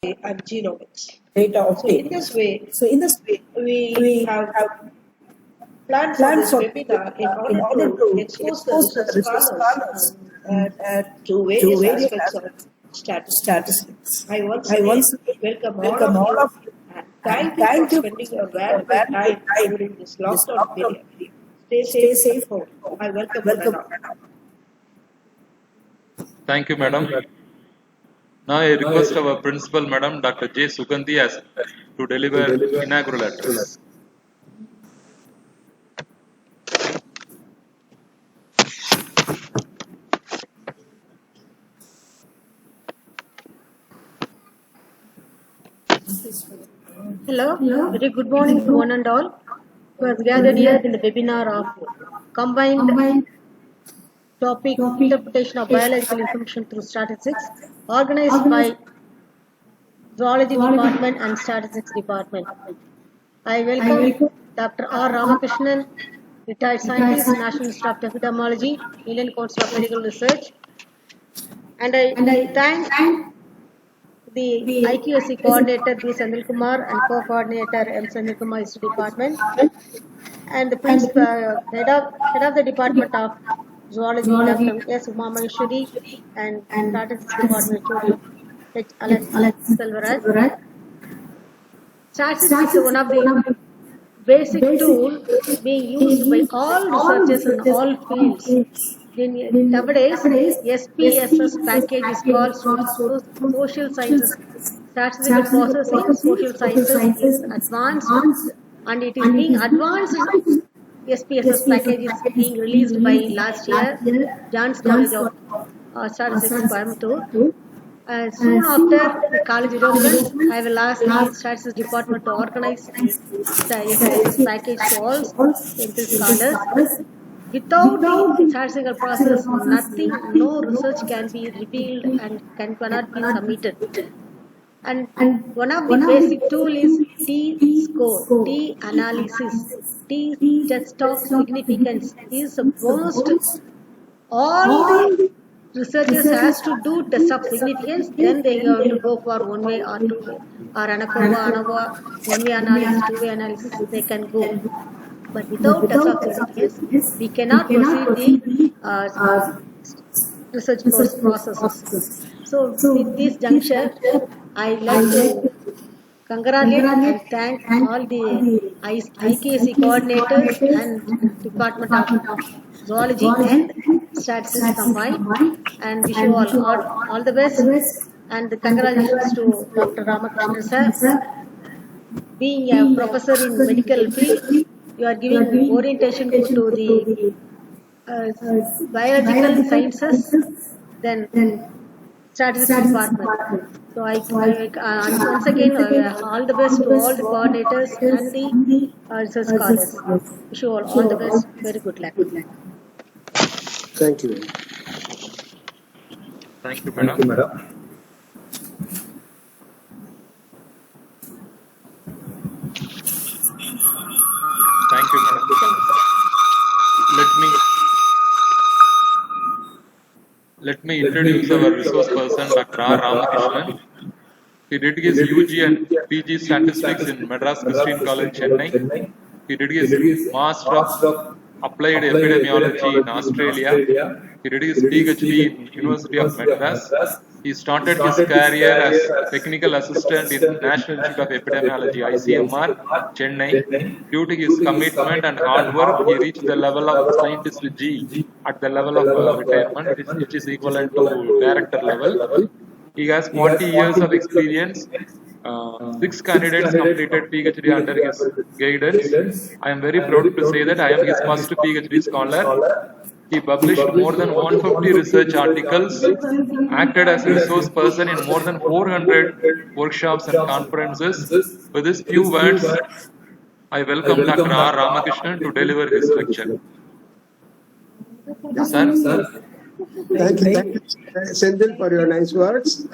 and genomics. Data So uptake. in this way, we have planned for this webinar in order to expose the research scholars to various aspects of statistics. I once again welcome all of you and thank you for spending your valuable time during this lockdown period. Stay safe at home. I welcome you. Thank you, Madam. Now I request our Principal, Madam Dr. J. Sugandhi, to deliver inaugural address. Hello, very good morning to one and all who have gathered here in the webinar of combined topic interpretation of biological information through statistics, organized by Zoology Department and Statistics Department. I welcome Dr. R.Ramakrishnan, retired scientist, National Institute of Epidemiology, Indian Council of Medical Research, and I thank the IQAC coordinator B. Sandil Kumar and co-coordinator M. Sandil Kumar History Department, and the principal head of the Department of Zoology, Dr. S. Umamaheshwari, and Statistics Department, H. Alex Selvaraj. Statistics is one of the basic tools being used by all researchers in all fields. Nowadays, SPSS package is called Social Sciences. Statistical Processing, Social Sciences is advanced, and it is being advanced. SPSS package is being released by last year, John's College of Statistics, Coimbatore. Soon after the college reopens, I will ask the Statistics Department to organize the SPSS package to all scholars. Without the statistical process, no research can be revealed and cannot be submitted. And one of the basic tools is T-score, T-analysis, T-test of significance. Is most all the researchers has to do test of significance, then they will go for one way or two way, or ANOVA, one way analysis, two way analysis, they can go. But without test of significance, we cannot proceed the research processes. So, with this juncture, I like to congratulate and thank all the IQAC coordinators and Department of Zoology and Statistics combined, and wish you all the best, and congratulations to Dr. Ramakrishnan sir. Being a professor in medical field, you are giving orientation to the biological sciences, then statistics department. So I once again all the best to all the coordinators and the research scholars. Wish you all the best. Very good luck. Thank you. Thank you, madam. Thank you, madam. Let me introduce our resource person, Dr. R.Ramakrishnan. He did his UG and PG statistics in Madras Christian College, Chennai. He did his Master of Applied Epidemiology in Australia. He did his PhD in University of Madras. He started his career as technical assistant in National Institute of Epidemiology, ICMR, Chennai. Due to his commitment and hard work, he reached the level of Scientist G at the level of retirement, which is equivalent to director level. He has 40 years of experience. 6 candidates completed PhD under his guidance. I am very proud to say that I am his first PhD scholar. He published more than 150 research articles, acted as a resource person in more than 400 workshops and conferences. With these few words, I welcome Dr. R. Ramakrishnan to deliver his lecture. Sir. Thank you, Sandil, for your nice words.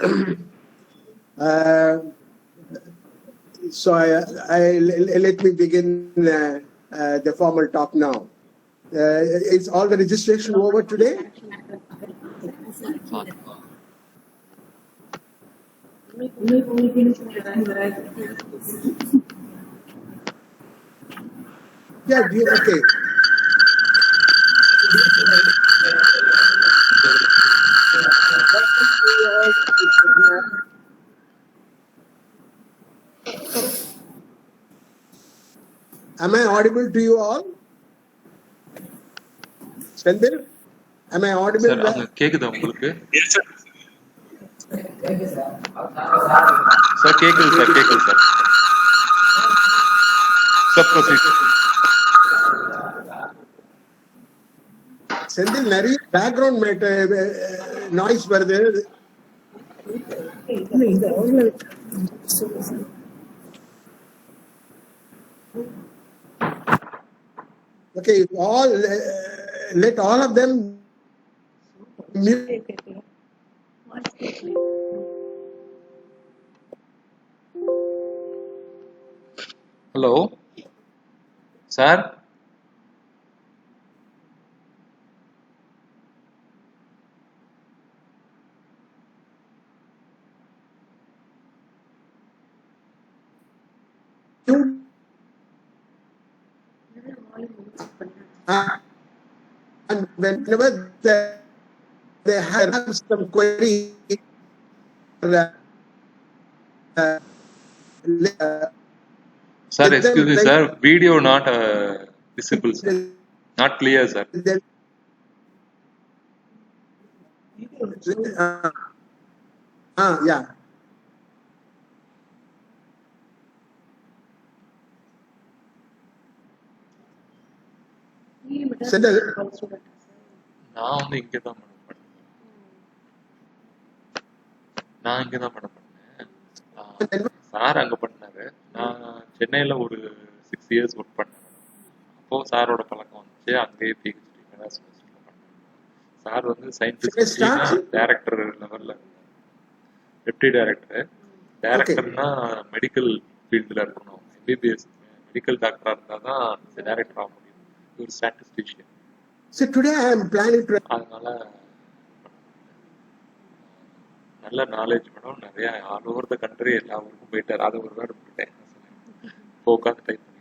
So let me begin the formal talk now. Is all the registration over today? Yeah, okay. Welcome to you all to this webinar. Am I audible to you all? Sendil, am I audible? Sir அங்க கேக்குதா உங்களுக்கு? Sir கேக்குது sir, கேக்குது sir. Sir proceed. Senthil நிறைய background noise வருது. Okay, all let all of them mute. Hello sir, And whenever they have some query, sir excuse me sir, video not visible sir, not clear sir. Yeah. Sendil, நான் வந்து இங்கே தான் madam பண்ணேன். நான் இங்கே தான் madam பண்ணேன். சார் அங்கே பண்ணாரு. நான் சென்னையில் ஒரு 6 years ஒர்க் பண்ணேன் மேடம். அப்போ சாரோட பழக்கம் வந்துச்சு. அங்கேயே பிஹெச்டி மெட்ராஸ் யூனிவர்சிட்டியில் பண்ணேன். சார் வந்து சயின்டிஸ்ட் டைரக்டர் லெவலில், டெப்டி டைரக்டர். டைரக்டர்னா மெடிக்கல் ஃபீல்டில் இருக்கணும். எம்பிபிஎஸ் மெடிக்கல் டாக்டராக இருந்தால் தான் டைரக்டர் ஆக முடியும். ஒரு statistician. So today I am planning to. அதனால நல்ல நாலேஜ் மேடம். நிறைய ஆல் ஓவர் த கண்ட்ரி எல்லா ஊருக்கும் போயிட்டார். அதை ஒரு வேர்டு போட்டேன். இப்போ உட்காந்து டைப் பண்ணிட்டு.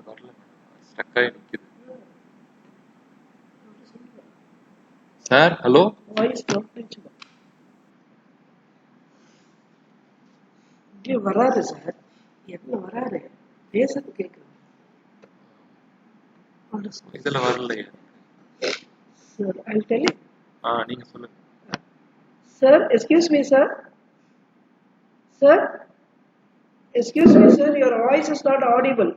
வரல மேடம், ஸ்டக் ஆகி நிற்குது. சார் ஹலோ, இங்கே வராது சார், என்ன வராது, பேசுறது கேட்குது. இதுல வரலையே Sir, I'll tell you. நீங்க சொல்லுங்க. Sir, excuse me, sir. Sir, excuse me, sir. Your voice is not audible.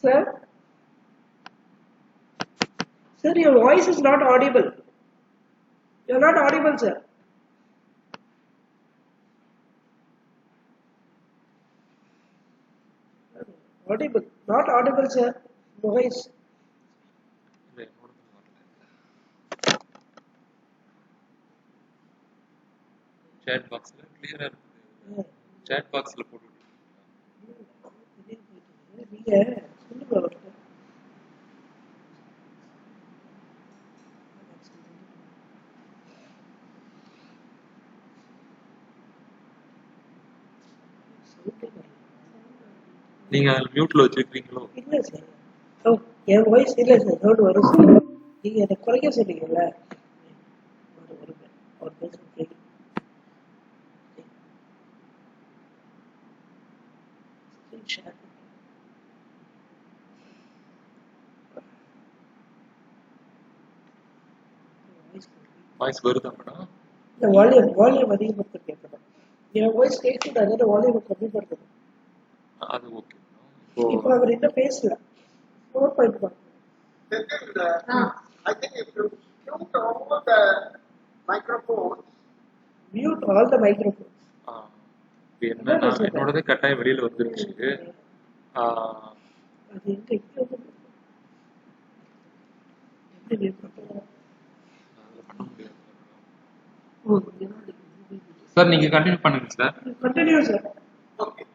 Sir, sir, your voice is not audible. You are not audible, sir. Audible, not audible, sir. Voice. chat boxல கிளியரா இருக்கு. chat boxல போட்டு நீங்க சொல்லுங்க அவர்கிட்ட. நீங்க மியூட்ல வச்சிருக்கீங்களோ? இல்ல sir. ஓ, என் voice இல்ல sir, note வரும் சார். நீங்க என்ன குறைக்க சொன்னீங்கல்ல, வருங்க ஒரு பேசுங்க. வாய்ஸ் வருதா மேடம்? வால்யூம் அதிகப்படுத்த கேட்கணும். என் வாய்ஸ் கேட்குது, அதோட வால்யூம் கம்மி பண்ணுறது. அது ஓகே. இப்போ அவர் இன்னும் பேசல. 4.1. I think if you mute all the microphones, Mute all the microphones. என்னன்னா என்னோடதே கட்டாயம் வெளியில வந்துருச்சு. அது எங்க இங்க வந்து எப்படி பண்ண முடியாது சார். நீங்க கண்டினியூ பண்ணுங்க sir. Continue sir. okay,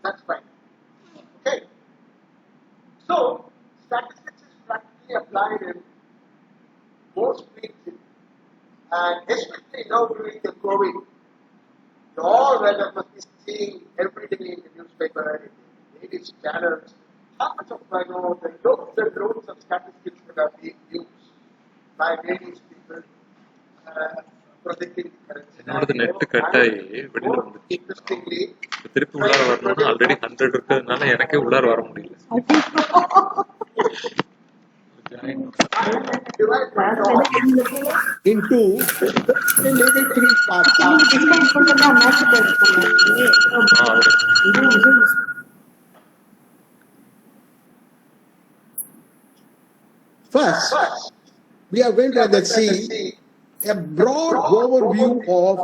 that's fine. Okay. So, statistics is practically applied in most fields, and especially now during the COVID, you all rather must be seeing every day in the newspaper, in the various channels, how much of the loads of statistics that are being used by various people predicting the current என்னோடது net cut ஆகி வெளியில வந்துருச்சு. interestingly. திருப்பி உள்ளார வரணும்னா already 100 இருக்கிறதுனால எனக்கே உள்ளார வர முடியல. Into maybe 3 parts. First, we are going to see a broad overview of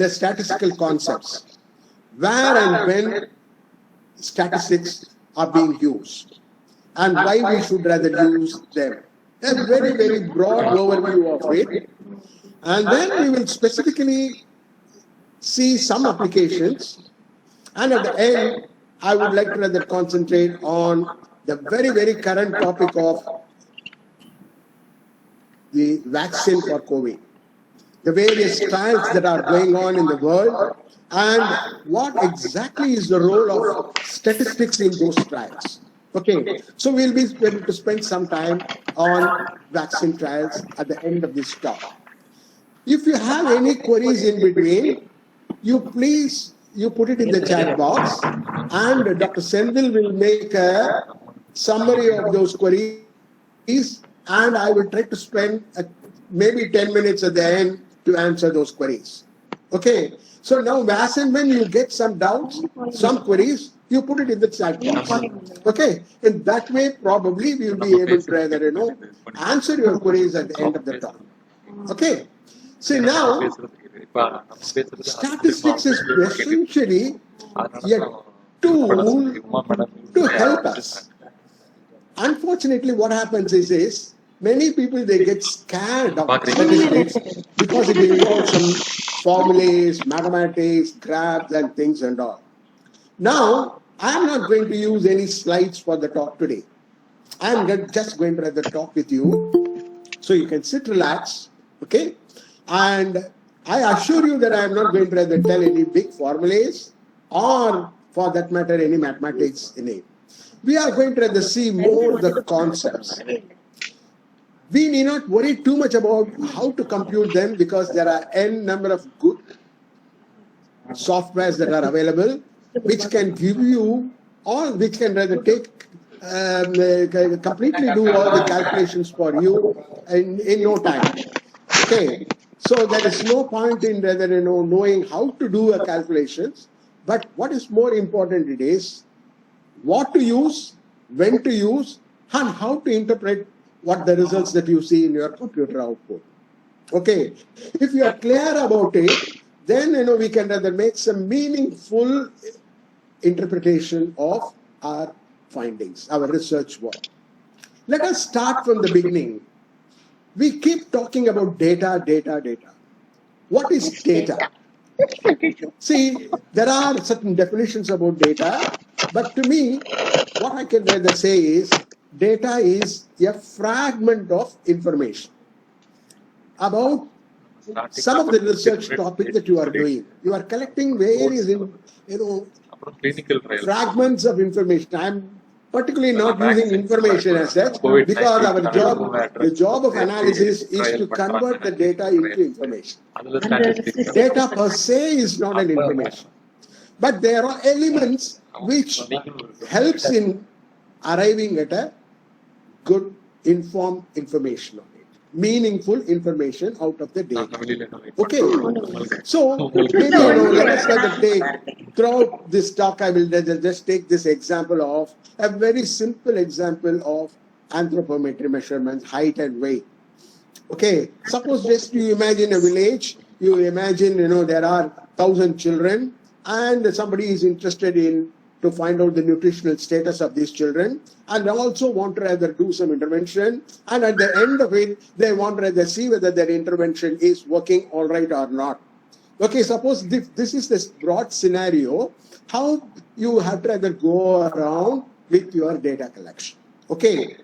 the statistical concepts, where and when statistics are being used, and why we should rather use them. A very, very broad overview of it. And then we will specifically see some applications. And at the end, I would like to rather concentrate on the very, very current topic of the vaccine for COVID, the various trials that are going on in the world, and what exactly is the role of statistics in those trials. Okay, so we'll be able to spend some time on vaccine trials at the end of this talk. If you have any queries in between, you put it in the chat box, and Dr. Senvil will make a summary of those queries, and I will try to spend maybe 10 minutes at the end to answer those queries. Okay, so now as and when you get some doubts, some queries, you put it in the chat box. Okay, in that way probably we will be able to rather answer your queries at the end of the talk. Okay, so now statistics is essentially a tool to help us. Unfortunately, what happens is many people, they get scared of statistics because it involves some formulas, mathematics, graphs and things and all. Now, I am not going to use any slides for the talk today. I am just going to rather talk with you, so you can sit relaxed, okay? And I assure you that I am not going to rather tell any big formulas or, for that matter, any mathematics in it. We are going to rather see more the concepts. We need not worry too much about how to compute them, because there are n number of good softwares that are available, which can give you all, which can rather take completely do all the calculations for you in no time. Okay, so there is no point in rather knowing how to do a calculations, but what is more important it is what to use, when to use, and how to interpret what the results that you see in your computer output. Okay, if you are clear about it, then we can rather make some meaningful interpretation of our findings, our research work. Let us start from the beginning. We keep talking about data. What is data? See, there are certain definitions about data, but to me, what I can rather say is data is a fragment of information about some of the research topic that you are doing. You are collecting various, fragments of information. I am particularly not using information as such, because our job, the job of analysis is to convert the data into information. Data per se is not an information, but there are elements which helps in arriving at a good informed information on it. meaningful information out of the data. Okay, Okay. so maybe let us rather take throughout this talk. I will just take this example of a very simple example of anthropometry measurements, height and weight. Okay, suppose just you imagine a village. You imagine there are 1,000 children, and somebody is interested in to find out the nutritional status of these children, and also want to rather do some intervention, and at the end of it, they want to rather see whether their intervention is working all right or not. Okay, suppose this is this broad scenario, how you have to rather go around with your data collection. Okay,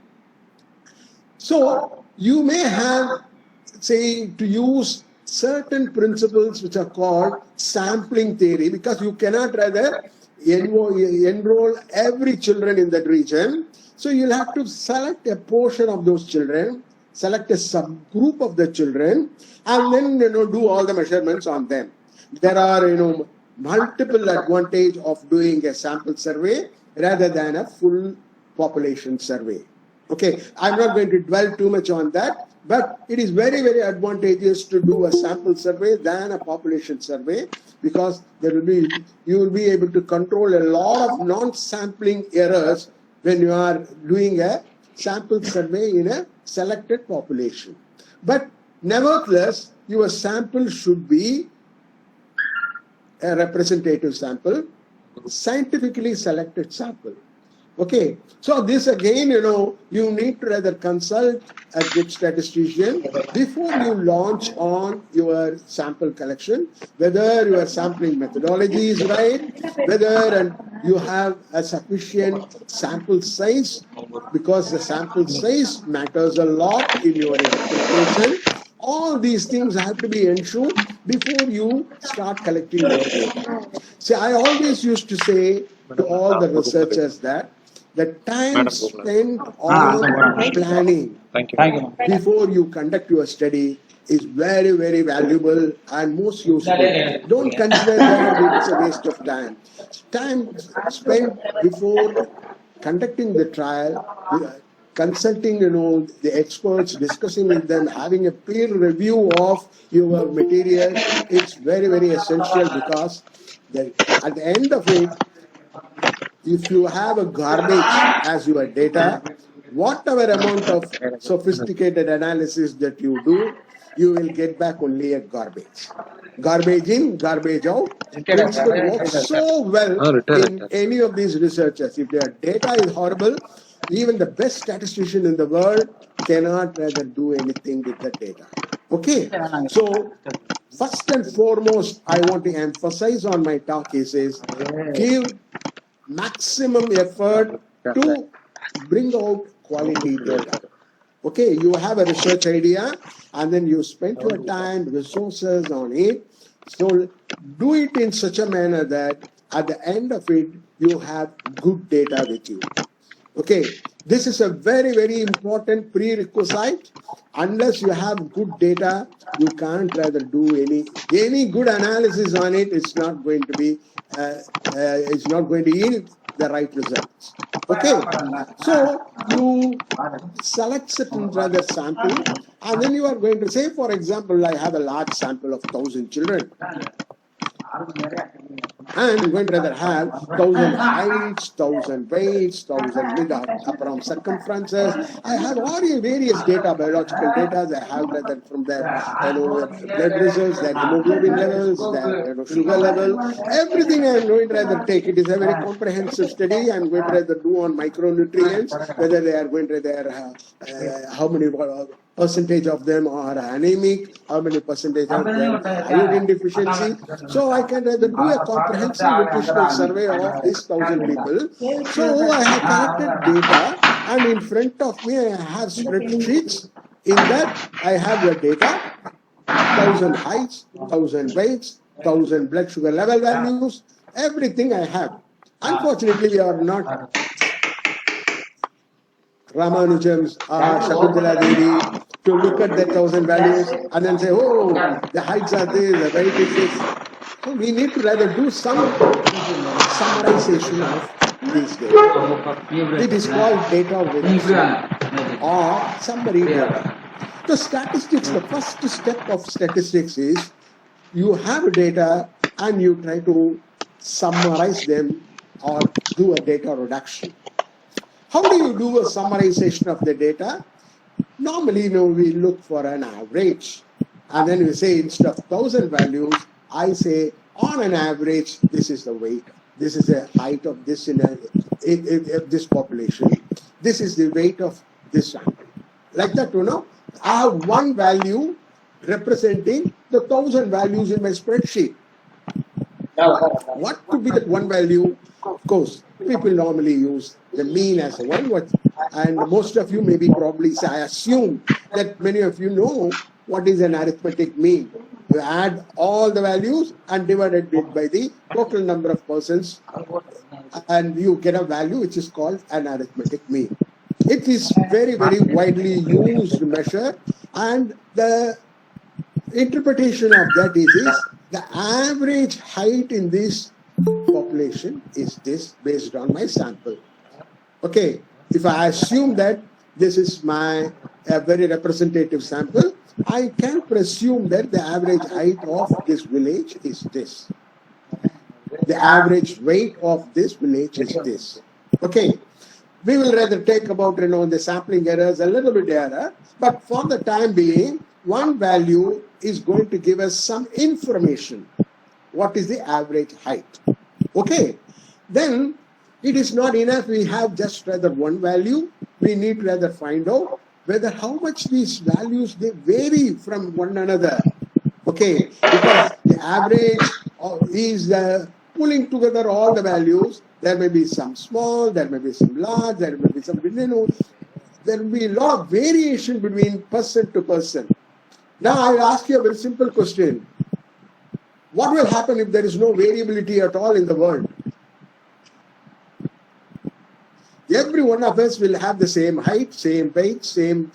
so you may have, say, to use certain principles which are called sampling theory, because you cannot rather enroll every children in that region. So you'll have to select a portion of those children, select a subgroup of the children, and then do all the measurements on them. There are multiple advantage of doing a sample survey rather than a full population survey. Okay, I'm not going to dwell too much on that, but it is very, very advantageous to do a sample survey than a population survey, because you will be able to control a lot of non-sampling errors when you are doing a sample survey in a selected population. But nevertheless, your sample should be a representative sample, scientifically selected sample. Okay, so this again, you need to rather consult a good statistician before you launch on your sample collection, whether your sampling methodology is right, whether you have a sufficient sample size, because the sample size matters a lot in your interpretation. All these things have to be ensured before you start collecting your data. See, I always used to say to all the researchers that the time spent on planning before you conduct your study is very, very valuable and most useful. Don't consider that it's a waste of time. Time spent before conducting the trial, consulting the experts, discussing with them, having a peer review of your material, it's very, very essential, because at the end of it, if you have a garbage as your data, whatever amount of sophisticated analysis that you do, you will get back only a garbage. Garbage in, garbage out. Principle works so well in any of these researchers. If their data is horrible, even the best statistician in the world cannot rather do anything with the data. Okay, so first and foremost, I want to emphasize on my talk is give maximum effort to bring out quality data. Okay, you have a research idea and then you spend your time, resources on it. So do it in such a manner that at the end of it, you have good data with you. Okay, this is a very, very important prerequisite. Unless you have good data, you can't rather do any good analysis on it. It's not going to be, it's not going to yield the right results. Okay, so you select certain rather sample, and then you are going to say, for example, I have a large sample of 1,000 children. And you're going to rather have 1,000 heights, 1,000 weights, 1,000 mid-upper circumferences. I have all your various data, biological data. I have rather from their blood results, their hemoglobin levels, their sugar level. Everything I am going to rather take. It is a very comprehensive study. I am going to rather do on micronutrients, whether they are going to rather how many percentage of them are anemic, how many percentage of them iodine deficiency. So I can rather do a comprehensive nutritional survey of these 1,000 people. So I have collected data, and in front of me I have spreadsheets. In that I have the data, 1,000 heights, 1,000 weights, 1,000 blood sugar level values, everything I have. Unfortunately, we are not Ramanujams or Shakuntala Devi to look at the 1,000 values and then say, oh, the heights are this, the weight is this. So we need to rather do some summarization of these data. It is called data with or summary data. The statistics, the first step of statistics is you have data and you try to summarize them or do a data reduction. How do you do a summarization of the data? Normally, we look for an average. And then we say instead of 1,000 values, I say on an average, this is the weight. This is the height of this in this population. This is the weight of this sample. Like that, I have one value representing the 1,000 values in my spreadsheet. What could be that one value? Of course, people normally use the mean as a one word. And most of you maybe probably say, I assume that many of you know what is an arithmetic mean. You add all the values and divide it by the total number of persons, and you get a value which is called an arithmetic mean. It is very, very widely used measure, and the interpretation of that is the average height in this population is this based on my sample. Okay, if I assume that this is my very representative sample, I can presume that the average height of this village is this. The average weight of this village is this. Okay, we will rather take about the sampling errors, a little bit error, but for the time being, one value is going to give us some information. What is the average height? Okay, then it is not enough we have just rather one value. We need to rather find out whether how much these values they vary from one another. Okay, because the average is pulling together all the values. There may be some small, there may be some large, there may be some, there will be a lot of variation between person to person. Now I will ask you a very simple question. What will happen if there is no variability at all in the world? Every one of us will have the same height, same weight, same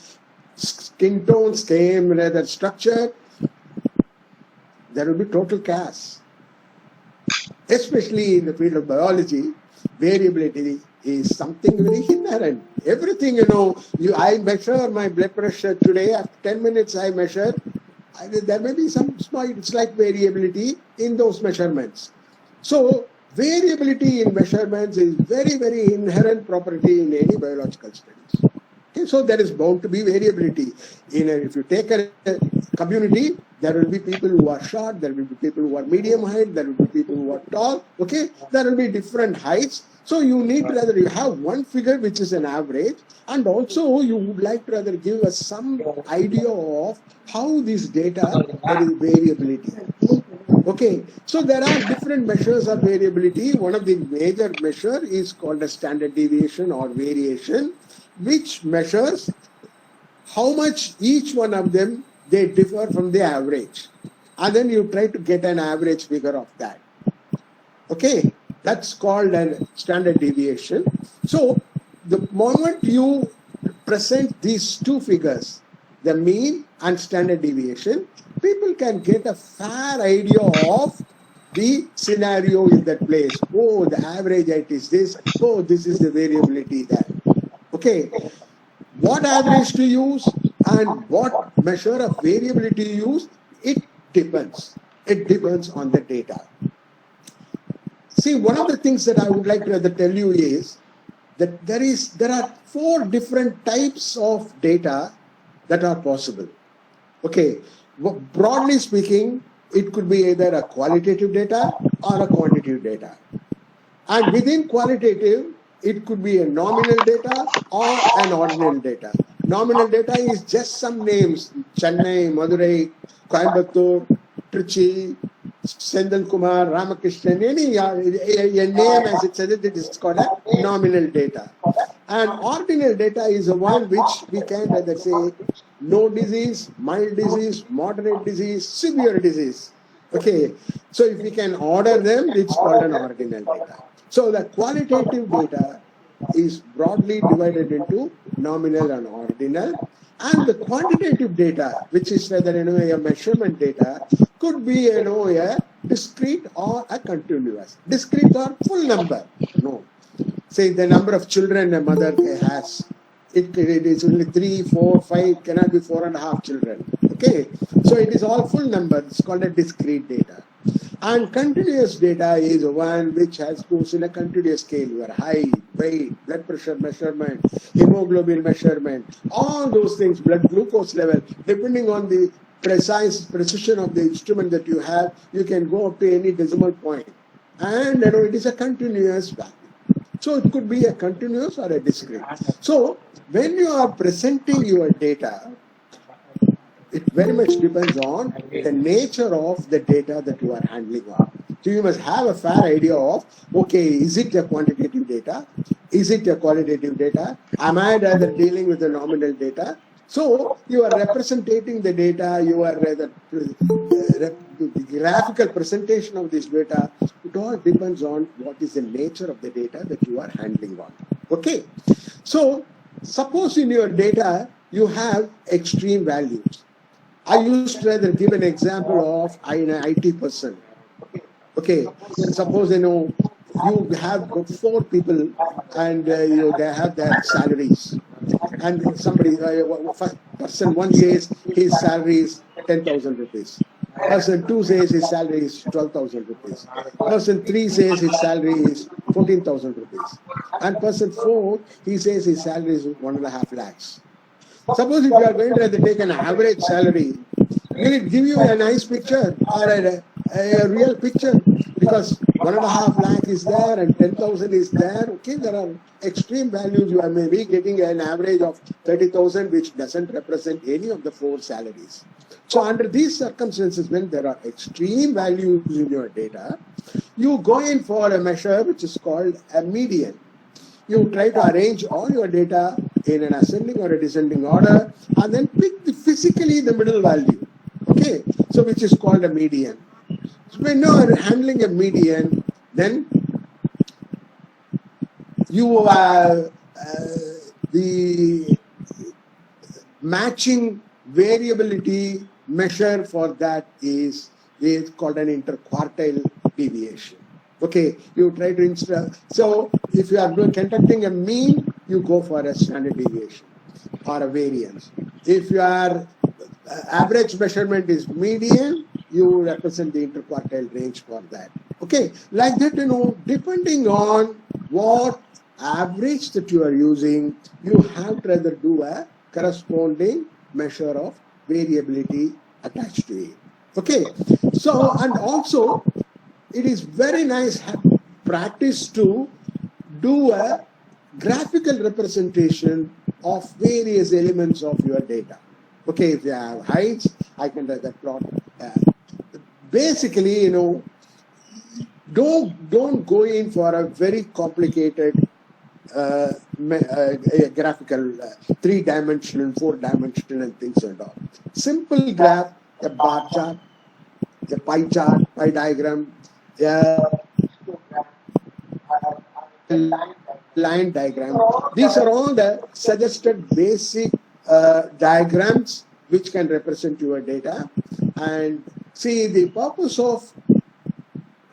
skin tone, same rather structure. There will be total chaos. Especially in the field of biology, variability is something very inherent. Everything, I measure my blood pressure today, after 10 minutes I measure, there may be some slight variability in those measurements. So, variability in measurements is very, very inherent property in any biological studies. Okay, so there is bound to be variability. If you take a community, there will be people who are short, there will be people who are medium height, there will be people who are tall. Okay, there will be different heights. So you need to rather have one figure which is an average, and also you would like to rather give us some idea of how this data there is variability. Okay, so there are different measures of variability. One of the major measure is called a standard deviation or variation, which measures how much each one of them they differ from the average. And then you try to get an average figure of that. Okay, that's called a standard deviation. So the moment you present these two figures, the mean and standard deviation, people can get a fair idea of the scenario in that place. Oh, the average height is this. Oh, this is the variability there. Okay, what average to use and what measure of variability to use, it depends. It depends on the data. See, one of the things that I would like to tell you is that there are 4 different types of data that are possible. Okay, broadly speaking, it could be either a qualitative data or a quantitative data. And within qualitative, it could be a nominal data or an ordinal data. Nominal data is just some names: Chennai, Madurai, Coimbatore, Trichy, Sendal Kumar, Ramakrishnan, any a name as it says, it is called a nominal data. And ordinal data is the one which we can either say no disease, mild disease, moderate disease, severe disease. Okay, so if we can order them, it's called an ordinal data. So the qualitative data is broadly divided into nominal and ordinal, and the quantitative data, which is rather a measurement data, could be a discrete or a continuous. Discrete or full number. No, say the number of children a mother has, it is only 3, 4, 5, cannot be 4.5 children. Okay, so it is all full number. It's called a discrete data. And continuous data is one which goes in a continuous scale. Your height, weight, blood pressure measurement, hemoglobin measurement, all those things, blood glucose level, depending on the precision of the instrument that you have, you can go up to any decimal point. And it is a continuous value. So it could be a continuous or a discrete. So when you are presenting your data, it very much depends on the nature of the data that you are handling on. So you must have a fair idea of, okay, is it a quantitative data? Is it a qualitative data? Am I rather dealing with the nominal data? So you are representing the data, you are rather the graphical presentation of this data. It all depends on what is the nature of the data that you are handling on. Okay, so suppose in your data you have extreme values. I used to rather give an example of an IT person. Okay, suppose you have 4 people and they have their salaries, and somebody person 1 says his salary is 10,000 rupees. Person 2 says his salary is 12,000 rupees. Person 3 says his salary is 14,000 rupees. And person 4, he says his salary is 1.5 lakhs. Suppose if you are going to take an average salary, will it give you a nice picture or a real picture? Because 1.5 lakh is there and 10,000 is there. Okay, there are extreme values. You are maybe getting an average of 30,000, which doesn't represent any of the 4 salaries. So under these circumstances, when there are extreme values in your data, you go in for a measure which is called a median. You try to arrange all your data in an ascending or a descending order and then pick physically the middle value. Okay, so which is called a median. So when you are handling a median, then you are the matching variability measure for that is called an interquartile deviation. Okay, you try to so if you are conducting a mean, you go for a standard deviation or a variance. If your average measurement is median, you represent the interquartile range for that. Okay, like that, depending on what average that you are using, you have to rather do a corresponding measure of variability attached to it. Okay, so and also it is very nice practice to do a graphical representation of various elements of your data. Okay, if you have heights, I can rather plot. Basically, don't go in for a very complicated graphical 3-dimensional, 4-dimensional things and all. Simple graph, a bar chart, a pie chart, pie diagram, line diagram. These are all the suggested basic diagrams which can represent your data. And see, the purpose of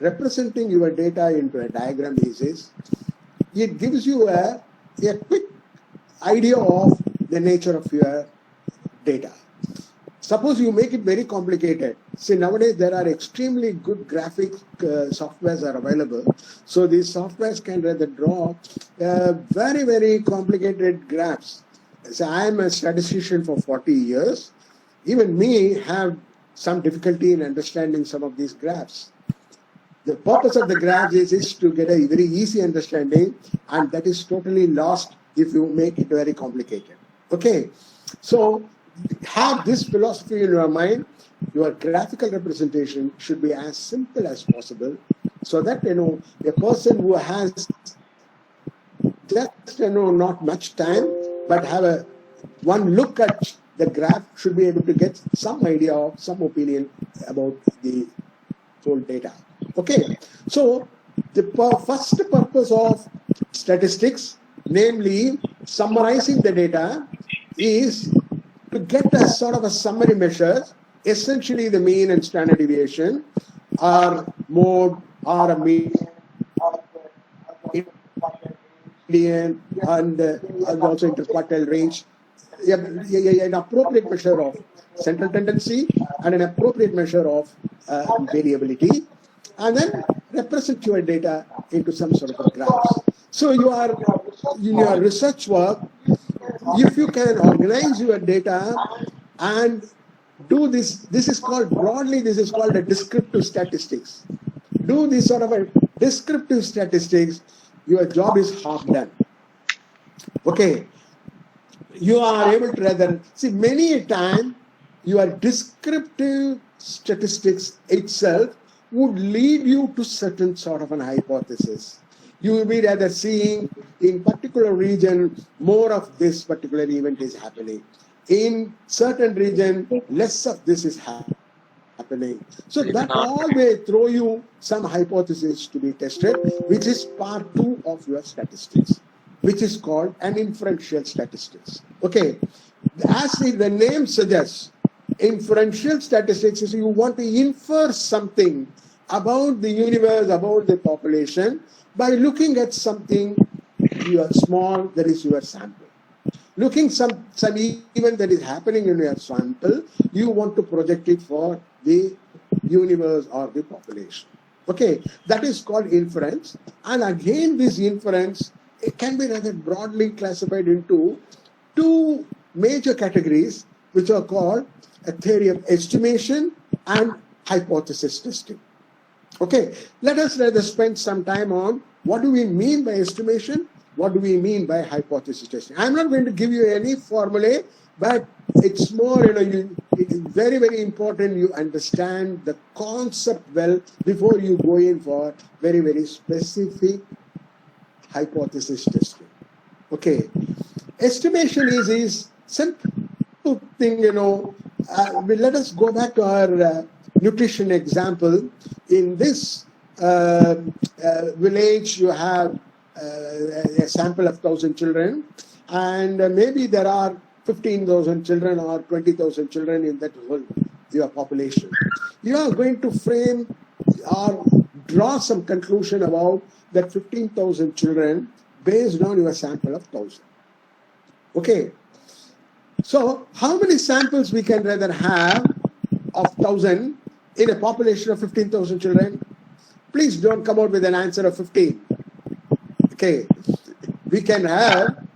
representing your data into a diagram is it gives you a quick idea of the nature of your data. Suppose you make it very complicated. See, nowadays there are extremely good graphic softwares are available. So these softwares can rather draw very, very complicated graphs. So I am a statistician for 40 years. Even me have some difficulty in understanding some of these graphs. The purpose of the graph is to get a very easy understanding, and that is totally lost if you make it very complicated. Okay, so have this philosophy in your mind. Your graphical representation should be as simple as possible, so that a person who has just not much time but have one look at the graph should be able to get some idea of some opinion about the whole data. Okay, so the first purpose of statistics, namely summarizing the data, is to get a sort of a summary measure, essentially the mean and standard deviation, or mode, or a mean, median, and also interquartile range, an appropriate measure of central tendency and an appropriate measure of variability, and then represent your data into some sort of a graphs. So you are in your research work, if you can organize your data and do this, this is called a descriptive statistics. Do this sort of a descriptive statistics, your job is half done. Okay, you are able to rather see many a time your descriptive statistics itself would lead you to certain sort of an hypothesis. You will be rather seeing in particular region more of this particular event is happening. In certain region, less of this is happening. So that all may throw you some hypothesis to be tested, which is part 2 of your statistics, which is called an inferential statistics. Okay, as the name suggests, inferential statistics is you want to infer something about the universe, about the population, by looking at something you are small, that is your sample. Looking some event that is happening in your sample, you want to project it for the universe or the population. Okay, that is called inference. And again, this inference, it can be rather broadly classified into 2 major categories, which are called a theory of estimation and hypothesis testing. Okay, let us rather spend some time on what do we mean by estimation, what do we mean by hypothesis testing. I'm not going to give you any formulae, but it's more, it's very, very important you understand the concept well before you go in for very, very specific hypothesis testing. Okay, estimation is simple thing, let us go back to our nutrition example. In this village, you have a sample of 1,000 children, and maybe there are 15,000 children or 20,000 children in that whole your population. You are going to frame or draw some conclusion about that 15,000 children based on your sample of 1,000. Okay. So, how many samples we can rather have of 1,000 in a population of 15,000 children? Please don't come out with an answer of 15. Okay, we can have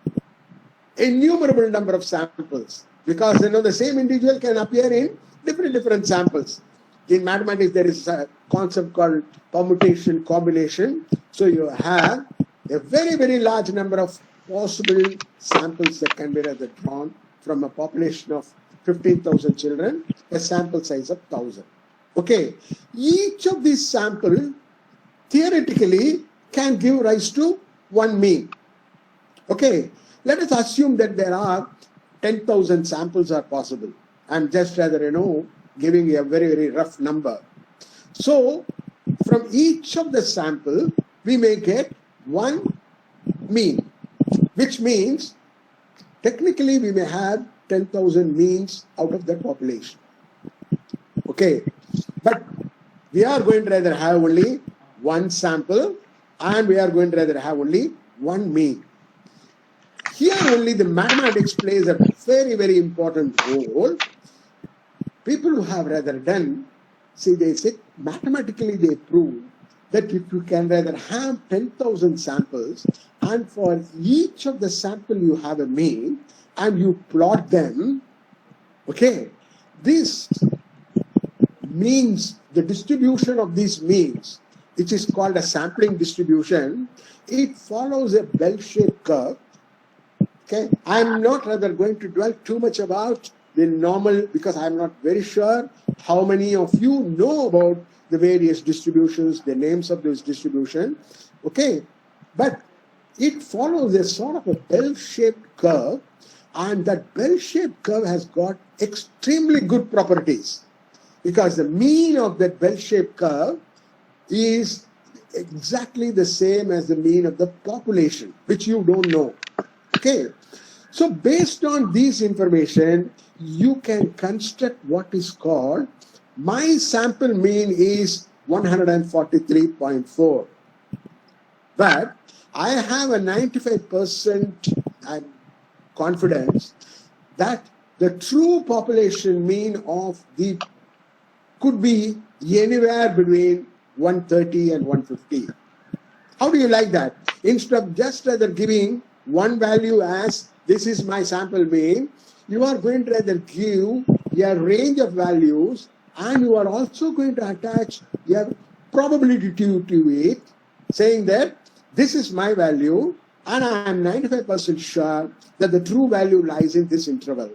innumerable number of samples because the same individual can appear in different samples. In mathematics, there is a concept called permutation combination. So you have a very, very large number of possible samples that can be rather drawn from a population of 15,000 children, a sample size of 1,000. Okay, each of these samples theoretically can give rise to one mean. Okay, let us assume that there are 10,000 samples are possible. I'm just rather, giving you a very, very rough number. So, from each of the sample, we may get one mean, which means technically we may have 10,000 means out of that population. Okay, but we are going to rather have only one sample and we are going to rather have only one mean. Here only the mathematics plays a very, very important role. People who have rather done, they say mathematically they prove that if you can rather have 10,000 samples and for each of the sample you have a mean and you plot them, okay, this means the distribution of these means, which is called a sampling distribution, it follows a bell-shaped curve. Okay, I'm not rather going to dwell too much about the normal because I'm not very sure how many of you know about the various distributions, the names of those distributions. Okay, but it follows a sort of a bell-shaped curve, and that bell-shaped curve has got extremely good properties because the mean of that bell-shaped curve is exactly the same as the mean of the population, which you don't know. Okay, so based on this information, you can construct what is called my sample mean is 143.4. But I have a 95% confidence that the true population mean of the could be anywhere between 130 and 150. How do you like that? Instead of just rather giving one value as this is my sample mean, you are going to rather give a range of values, and you are also going to attach your probability to it, saying that this is my value and I am 95% sure that the true value lies in this interval.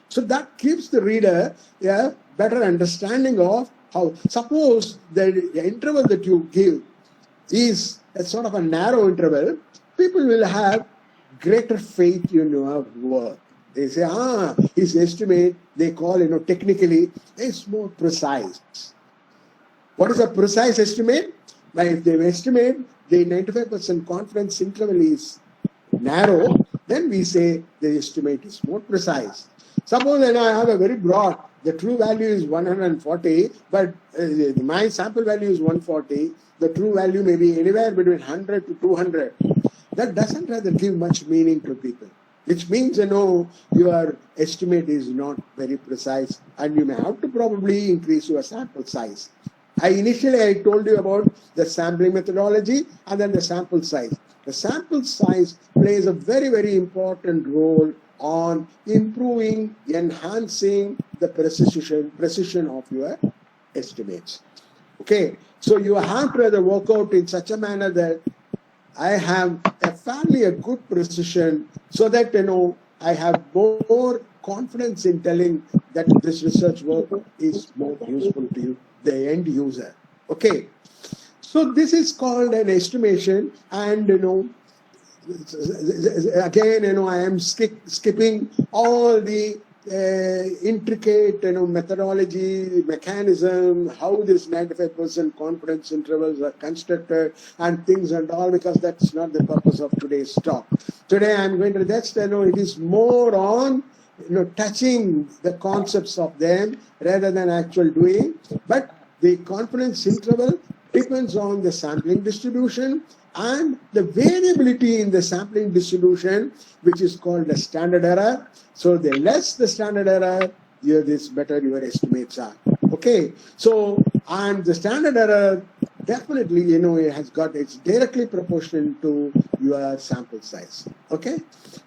So that gives the reader a better understanding of how, suppose the interval that you give is a sort of a narrow interval, people will have greater faith in your work. They say, his estimate, they call, technically, is more precise. What is a precise estimate? If they estimate the 95% confidence interval is narrow, then we say the estimate is more precise. Suppose I have a very broad, the true value is 140, but my sample value is 140, the true value may be anywhere between 100 to 200. That doesn't rather give much meaning to people, which means, your estimate is not very precise and you may have to probably increase your sample size. Initially I told you about the sampling methodology and then the sample size. The sample size plays a very, very important role on improving, enhancing the precision of your estimates. Okay, so you have to rather work out in such a manner that I have a fairly good precision, so that I have more confidence in telling that this research work is more useful to you, the end user. Okay, so this is called an estimation, and again, I am skipping all the intricate, methodology, mechanism, how this 95% confidence intervals are constructed and things and all, because that's not the purpose of today's talk. Today I'm going to just, it is more on, touching the concepts of them rather than actual doing. But the confidence interval depends on the sampling distribution and the variability in the sampling distribution, which is called the standard error. So the less the standard error, this better your estimates are. Okay, so and the standard error definitely, it's directly proportional to your sample size. Okay,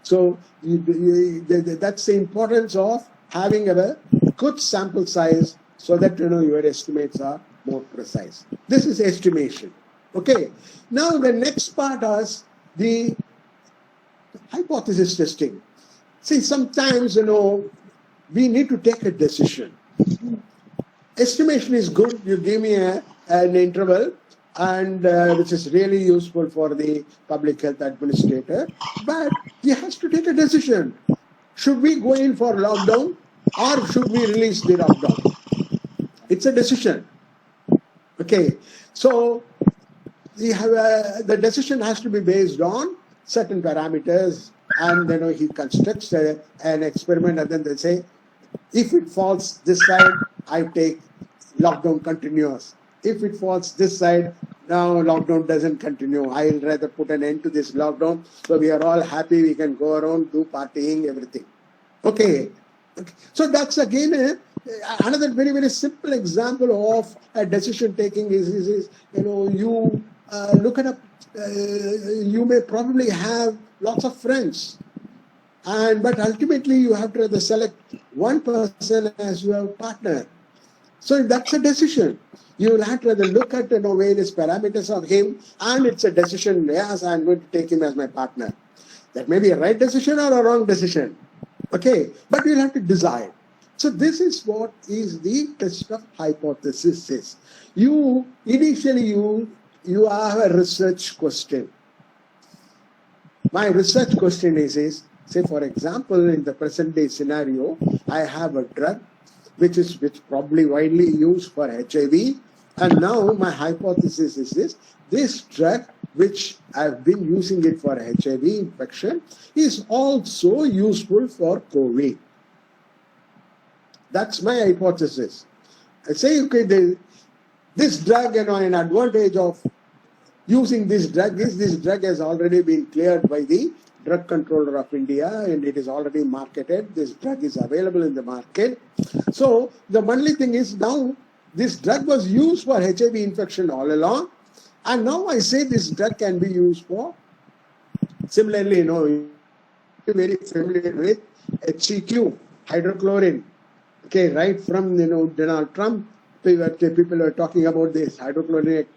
so that's the importance of having a good sample size, so that your estimates are more precise. This is estimation. Okay, now the next part is the hypothesis testing. See, sometimes, we need to take a decision. Estimation is good. You give me an interval, and which is really useful for the public health administrator, but he has to take a decision. Should we go in for lockdown or should we release the lockdown? It's a decision. Okay, so the decision has to be based on certain parameters, and he constructs an experiment, and then they say, if it falls this side, I take lockdown continuous. If it falls this side, now lockdown doesn't continue. I'll rather put an end to this lockdown, so we are all happy, we can go around, do partying, everything. Okay. So that's again another very, very simple example of a decision taking is you look at you may probably have lots of friends, but ultimately you have to select one person as your partner. So that's a decision. You will have to look at various parameters of him, and it's a decision. Yes, I'm going to take him as my partner. That may be a right decision or a wrong decision. Okay, but you'll have to decide. So this is what is the test of hypothesis. Initially you have a research question. My research question is, say for example, in the present day scenario, I have a drug which probably widely used for HIV, and now my hypothesis is this drug, which I've been using it for HIV infection, is also useful for COVID. That's my hypothesis. I say, okay, this drug, an advantage of using this drug is this drug has already been cleared by the Drug Controller of India and it is already marketed. This drug is available in the market. So the only thing is now this drug was used for HIV infection all along, and now I say this drug can be used for similarly, very familiar with HCQ, hydrochlorine. Okay, right from Donald Trump, people were talking about this hydrochloric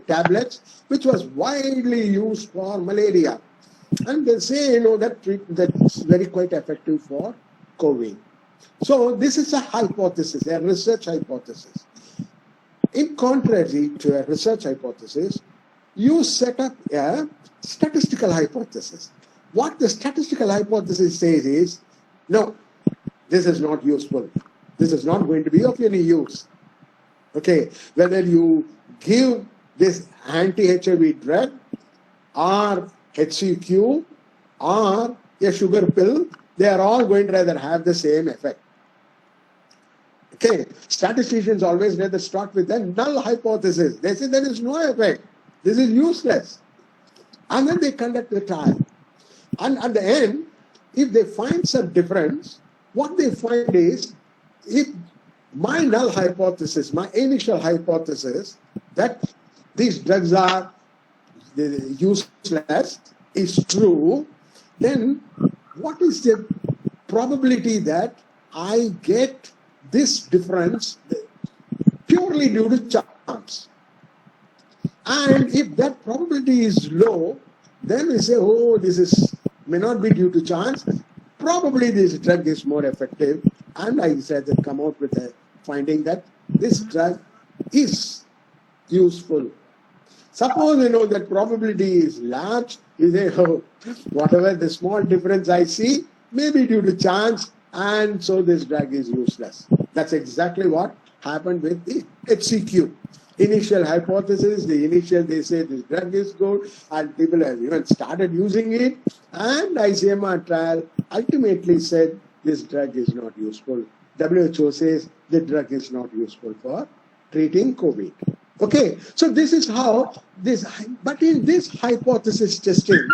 tablets, which was widely used for malaria, and they say that's very quite effective for COVID. So this is a hypothesis, a research hypothesis. In contrary to a research hypothesis, you set up a statistical hypothesis. What the statistical hypothesis says is, no, this is not useful. This is not going to be of any use. Okay, whether you give this anti-HIV drug or HCQ or a sugar pill, they are all going to rather have the same effect. Okay, statisticians always rather start with a null hypothesis. They say there is no effect. This is useless. And then they conduct the trial. And at the end, if they find some difference, what they find is, if my null hypothesis, my initial hypothesis that these drugs are useless is true, then what is the probability that I get this difference purely due to chance? And if that probability is low, then we say, oh, this may not be due to chance. Probably this drug is more effective. And I said that come out with a finding that this drug is useful. Suppose that probability is large, you say, oh, whatever the small difference I see may be due to chance, and so this drug is useless. That's exactly what happened with the HCQ. Initial hypothesis, they say this drug is good, and people have even started using it, and ICMR trial ultimately said this drug is not useful. WHO says the drug is not useful for treating COVID. Okay, so this is how but in this hypothesis testing,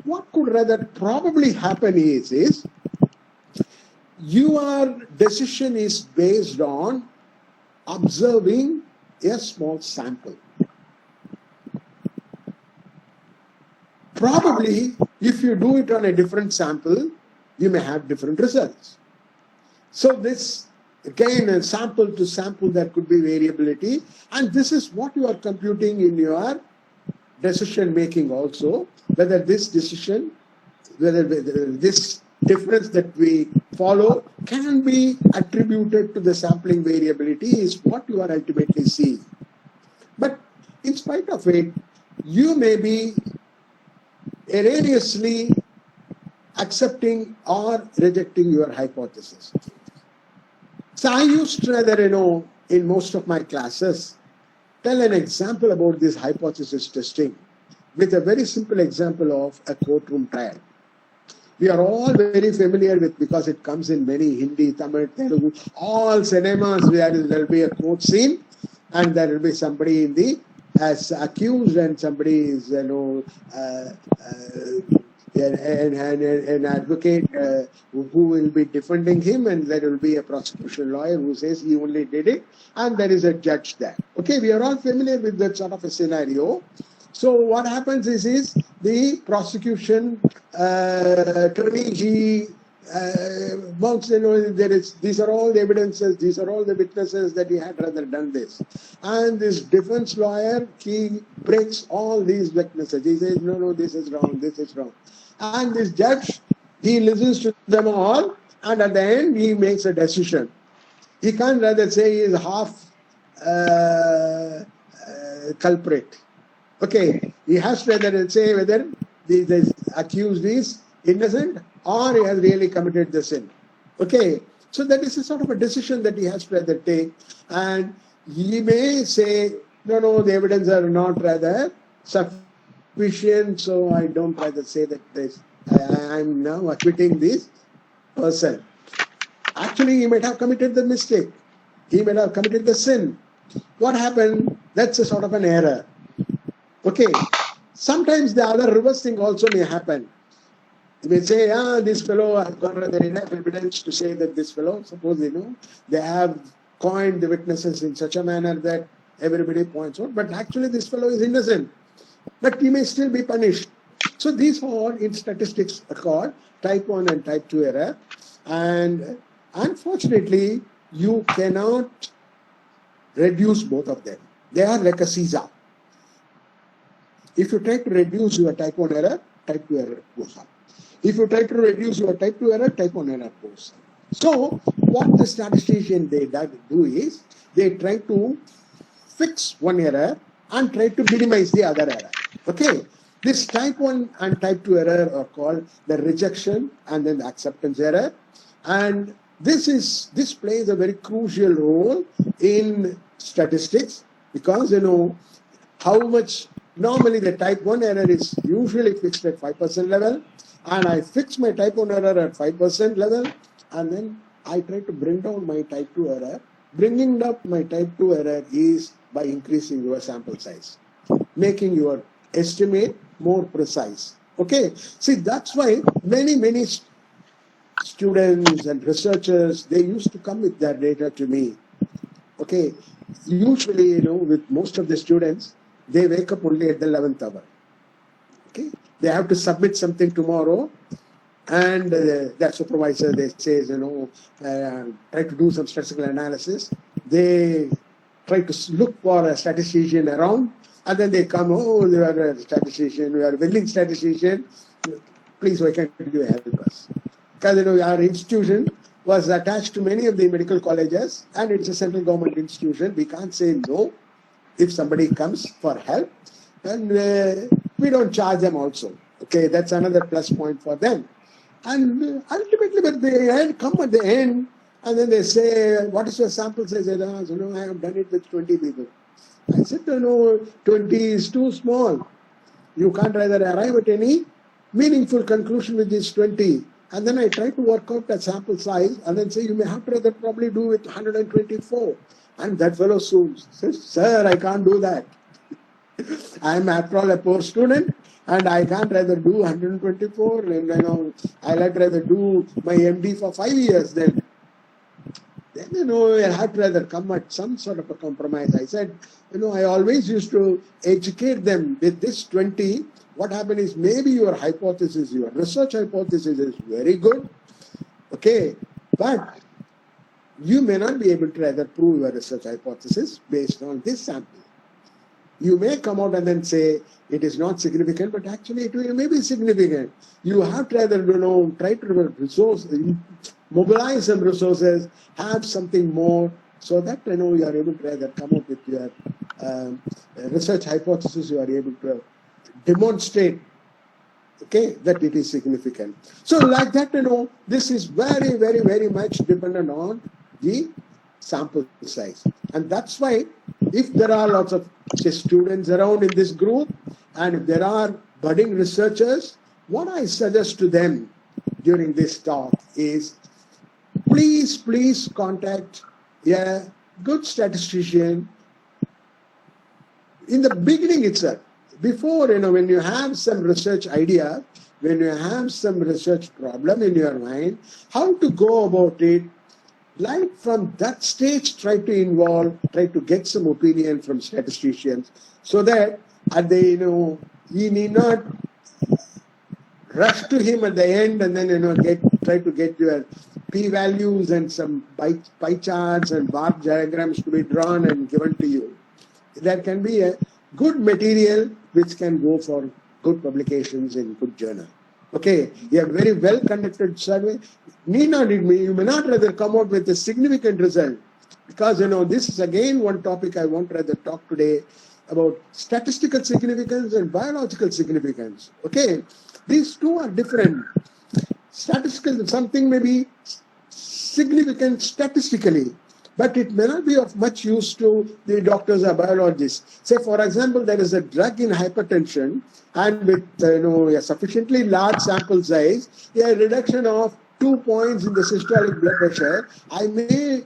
what could rather probably happen is your decision is based on observing a small sample. Probably, if you do it on a different sample, you may have different results. So this, again, a sample to sample, there could be variability, and this is what you are computing in your decision making also, whether this decision, whether this difference that we follow can be attributed to the sampling variability is what you are ultimately seeing. But in spite of it, you may be erroneously accepting or rejecting your hypothesis. So I used to rather, in most of my classes, tell an example about this hypothesis testing with a very simple example of a courtroom trial. We are all very familiar with, because it comes in many Hindi, Tamil, Telugu, all cinemas where there will be a court scene and there will be somebody as accused and somebody is, an advocate who will be defending him, and there will be a prosecution lawyer who says he only did it, and there is a judge there. Okay, we are all familiar with that sort of a scenario. So what happens is the prosecution attorney, he wants to know these are all the evidences, these are all the witnesses that he had rather done this. And this defense lawyer, he breaks all these witnesses. He says, no, this is wrong, this is wrong. And this judge, he listens to them all, and at the end, he makes a decision. He can't rather say he is half culprit. Okay, he has to rather say whether the accused is innocent or he has really committed the sin. Okay, so that is a sort of a decision that he has to rather take, and he may say, no, the evidence are not rather sufficient, so I don't rather say that I am now acquitting this person. Actually, he might have committed the mistake. He might have committed the sin. What happened? That's a sort of an error. Okay, Sometimes the other reverse thing also may happen. You may say, this fellow, I've got enough evidence to say that this fellow, suppose they have coined the witnesses in such a manner that everybody points out, but actually this fellow is innocent. But he may still be punished. So these are in statistics are called type 1 and type 2 error. And unfortunately, you cannot reduce both of them. They are like a seesaw. If you try to reduce your type 1 error, type 2 error goes up. If you try to reduce your type 2 error, type 1 error goes up. So what the statistician they do is, they try to fix one error and try to minimize the other error. Okay, this type 1 and type 2 error are called the rejection and then the acceptance error, and this plays a very crucial role in statistics, because how much normally the type 1 error is usually fixed at 5% level, and I fix my type 1 error at 5% level, and then I try to bring down my type 2 error. Bringing up my type 2 error is by increasing your sample size, making your estimate more precise. Okay, see, that's why many students and researchers, they used to come with their data to me. Okay, usually, with most of the students, they wake up only at the 11th hour. Okay, they have to submit something tomorrow, and that supervisor, they says, try to do some statistical analysis. They try to look for a statistician around, and then they come, we are a statistician, we are a willing statistician, please, why can't you help us? Because our institution was attached to many of the medical colleges, and it's a central government institution. We can't say no if somebody comes for help, and we don't charge them also. Okay, that's another plus point for them. And ultimately, but they come at the end, and then they say, what is your sample size? I said, I have done it with 20 people. I said, 20 is too small. You can't rather arrive at any meaningful conclusion with this 20. And then I try to work out the sample size, and then say, you may have to rather probably do with 124. And that fellow says, sir, I can't do that. I am after all a poor student, and I can't rather do 124. And I'll rather do my MD for 5 years then. Then, I had to rather come at some sort of a compromise. I said, I always used to educate them with this 20. What happened is, maybe your hypothesis, your research hypothesis is very good, okay, but you may not be able to rather prove your research hypothesis based on this sample. You may come out and then say it is not significant, but actually it may be significant. You have to rather, try to mobilize some resources, have something more, so that you are able to rather come up with your research hypothesis. You are able to demonstrate, okay, that it is significant. So like that, this is very, very, very much dependent on the sample size. And that's why if there are lots of students around in this group, and if there are budding researchers, what I suggest to them during this talk is, please contact a good statistician in the beginning itself. Before, when you have some research idea, when you have some research problem in your mind, how to go about it, like from that stage, try to get some opinion from statisticians, so that at the, you need not rush to him at the end and then, try to get your p-values and some pie charts and bar diagrams to be drawn and given to you. There can be a good material which can go for good publications in good journal. Okay, you have very well conducted survey. You may not rather come out with a significant result, because this is again one topic I want to rather talk today about: statistical significance and biological significance. Okay, these two are different. Statistical, something may be significant statistically, but it may not be of much use to the doctors or biologists. Say, for example, there is a drug in hypertension, and with a sufficiently large sample size, a reduction of 2 points in the systolic blood pressure, I may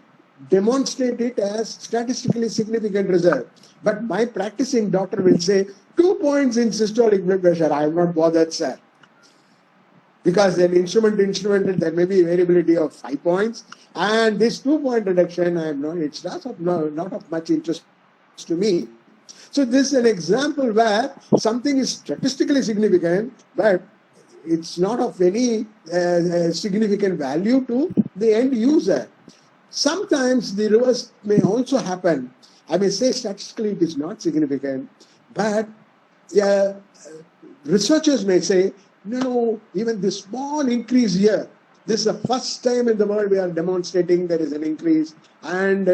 demonstrate it as statistically significant result. But my practicing doctor will say 2 points in systolic blood pressure. I am not bothered, sir. Because then instrument, there may be variability of 5 points, and this 2-point reduction, it's not of much interest to me. So this is an example where something is statistically significant, but it's not of any significant value to the end user. Sometimes the reverse may also happen. I may say statistically it is not significant, but researchers may say, no, even this small increase here, this is the first time in the world we are demonstrating there is an increase, and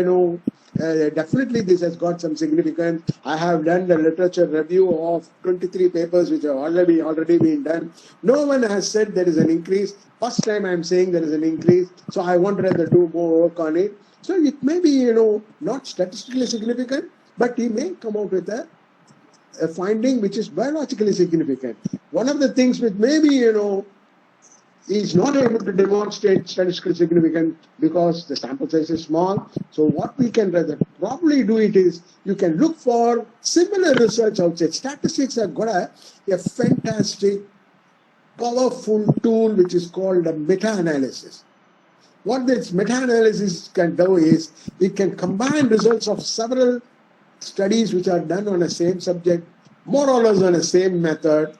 definitely this has got some significance. I have done the literature review of 23 papers which have already been done. No one has said there is an increase. First time I am saying there is an increase, so I want to rather do more work on it. So it may be, not statistically significant, but he may come out with a finding which is biologically significant. One of the things which maybe, is not able to demonstrate statistical significance because the sample size is small. So what we can rather probably do it is, you can look for similar research outside. Statistics have got a fantastic, powerful tool which is called a meta-analysis. What this meta-analysis can do is, it can combine results of several studies which are done on the same subject, more or less on the same method.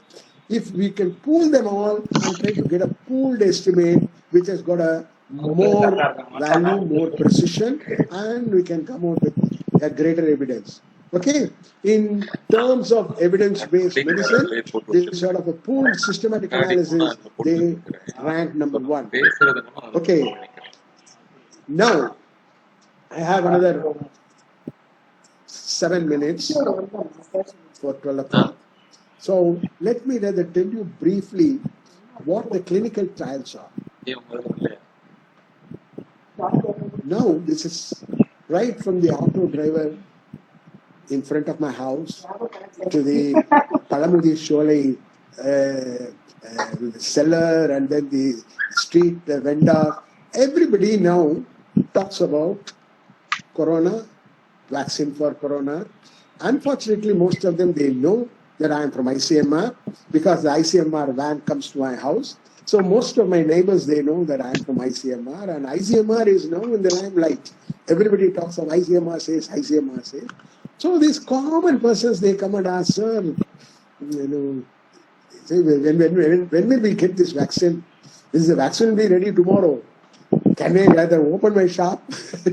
If we can pool them all and try to get a pooled estimate which has got a more value, more precision, and we can come out with a greater evidence. Okay, in terms of evidence-based medicine, this sort of a pooled systematic analysis, they rank number 1. Okay, now I have another 7 minutes for 12 o'clock. So let me rather tell you briefly what the clinical trials are. Now this is right from the auto driver in front of my house to the Palamudi Sholai seller, and then the street vendor. Everybody now talks about corona, vaccine for corona. Unfortunately, most of them, they know that I am from ICMR because the ICMR van comes to my house. So most of my neighbors, they know that I am from ICMR, and ICMR is now in the limelight. Everybody talks of ICMR says, ICMR says. So these common persons, they come and ask, sir, say, when will we get this vaccine? Is the vaccine be ready tomorrow? Can I rather open my shop?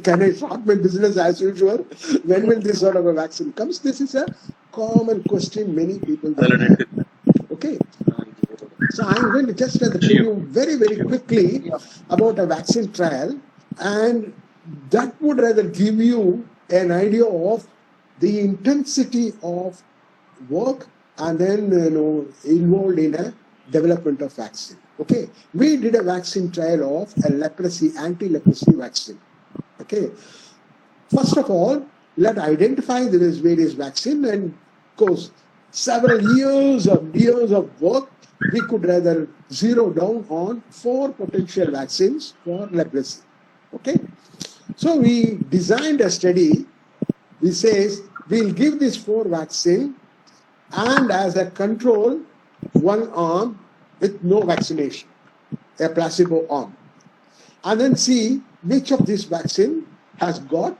Can I start my business as usual? When will this sort of a vaccine come? This is a common question many people have. Okay. So I'm going to just tell you very, very quickly about a vaccine trial, and that would rather give you an idea of the intensity of work and then involved in a development of vaccine. Okay, we did a vaccine trial of a leprosy, anti-leprosy vaccine. Okay, first of all, let's identify this various vaccine, and of course, several years of work, we could rather zero down on 4 potential vaccines for leprosy. Okay, so we designed a study. We says we'll give this 4 vaccine, and as a control, 1 arm with no vaccination, a placebo arm, and then see which of this vaccine has got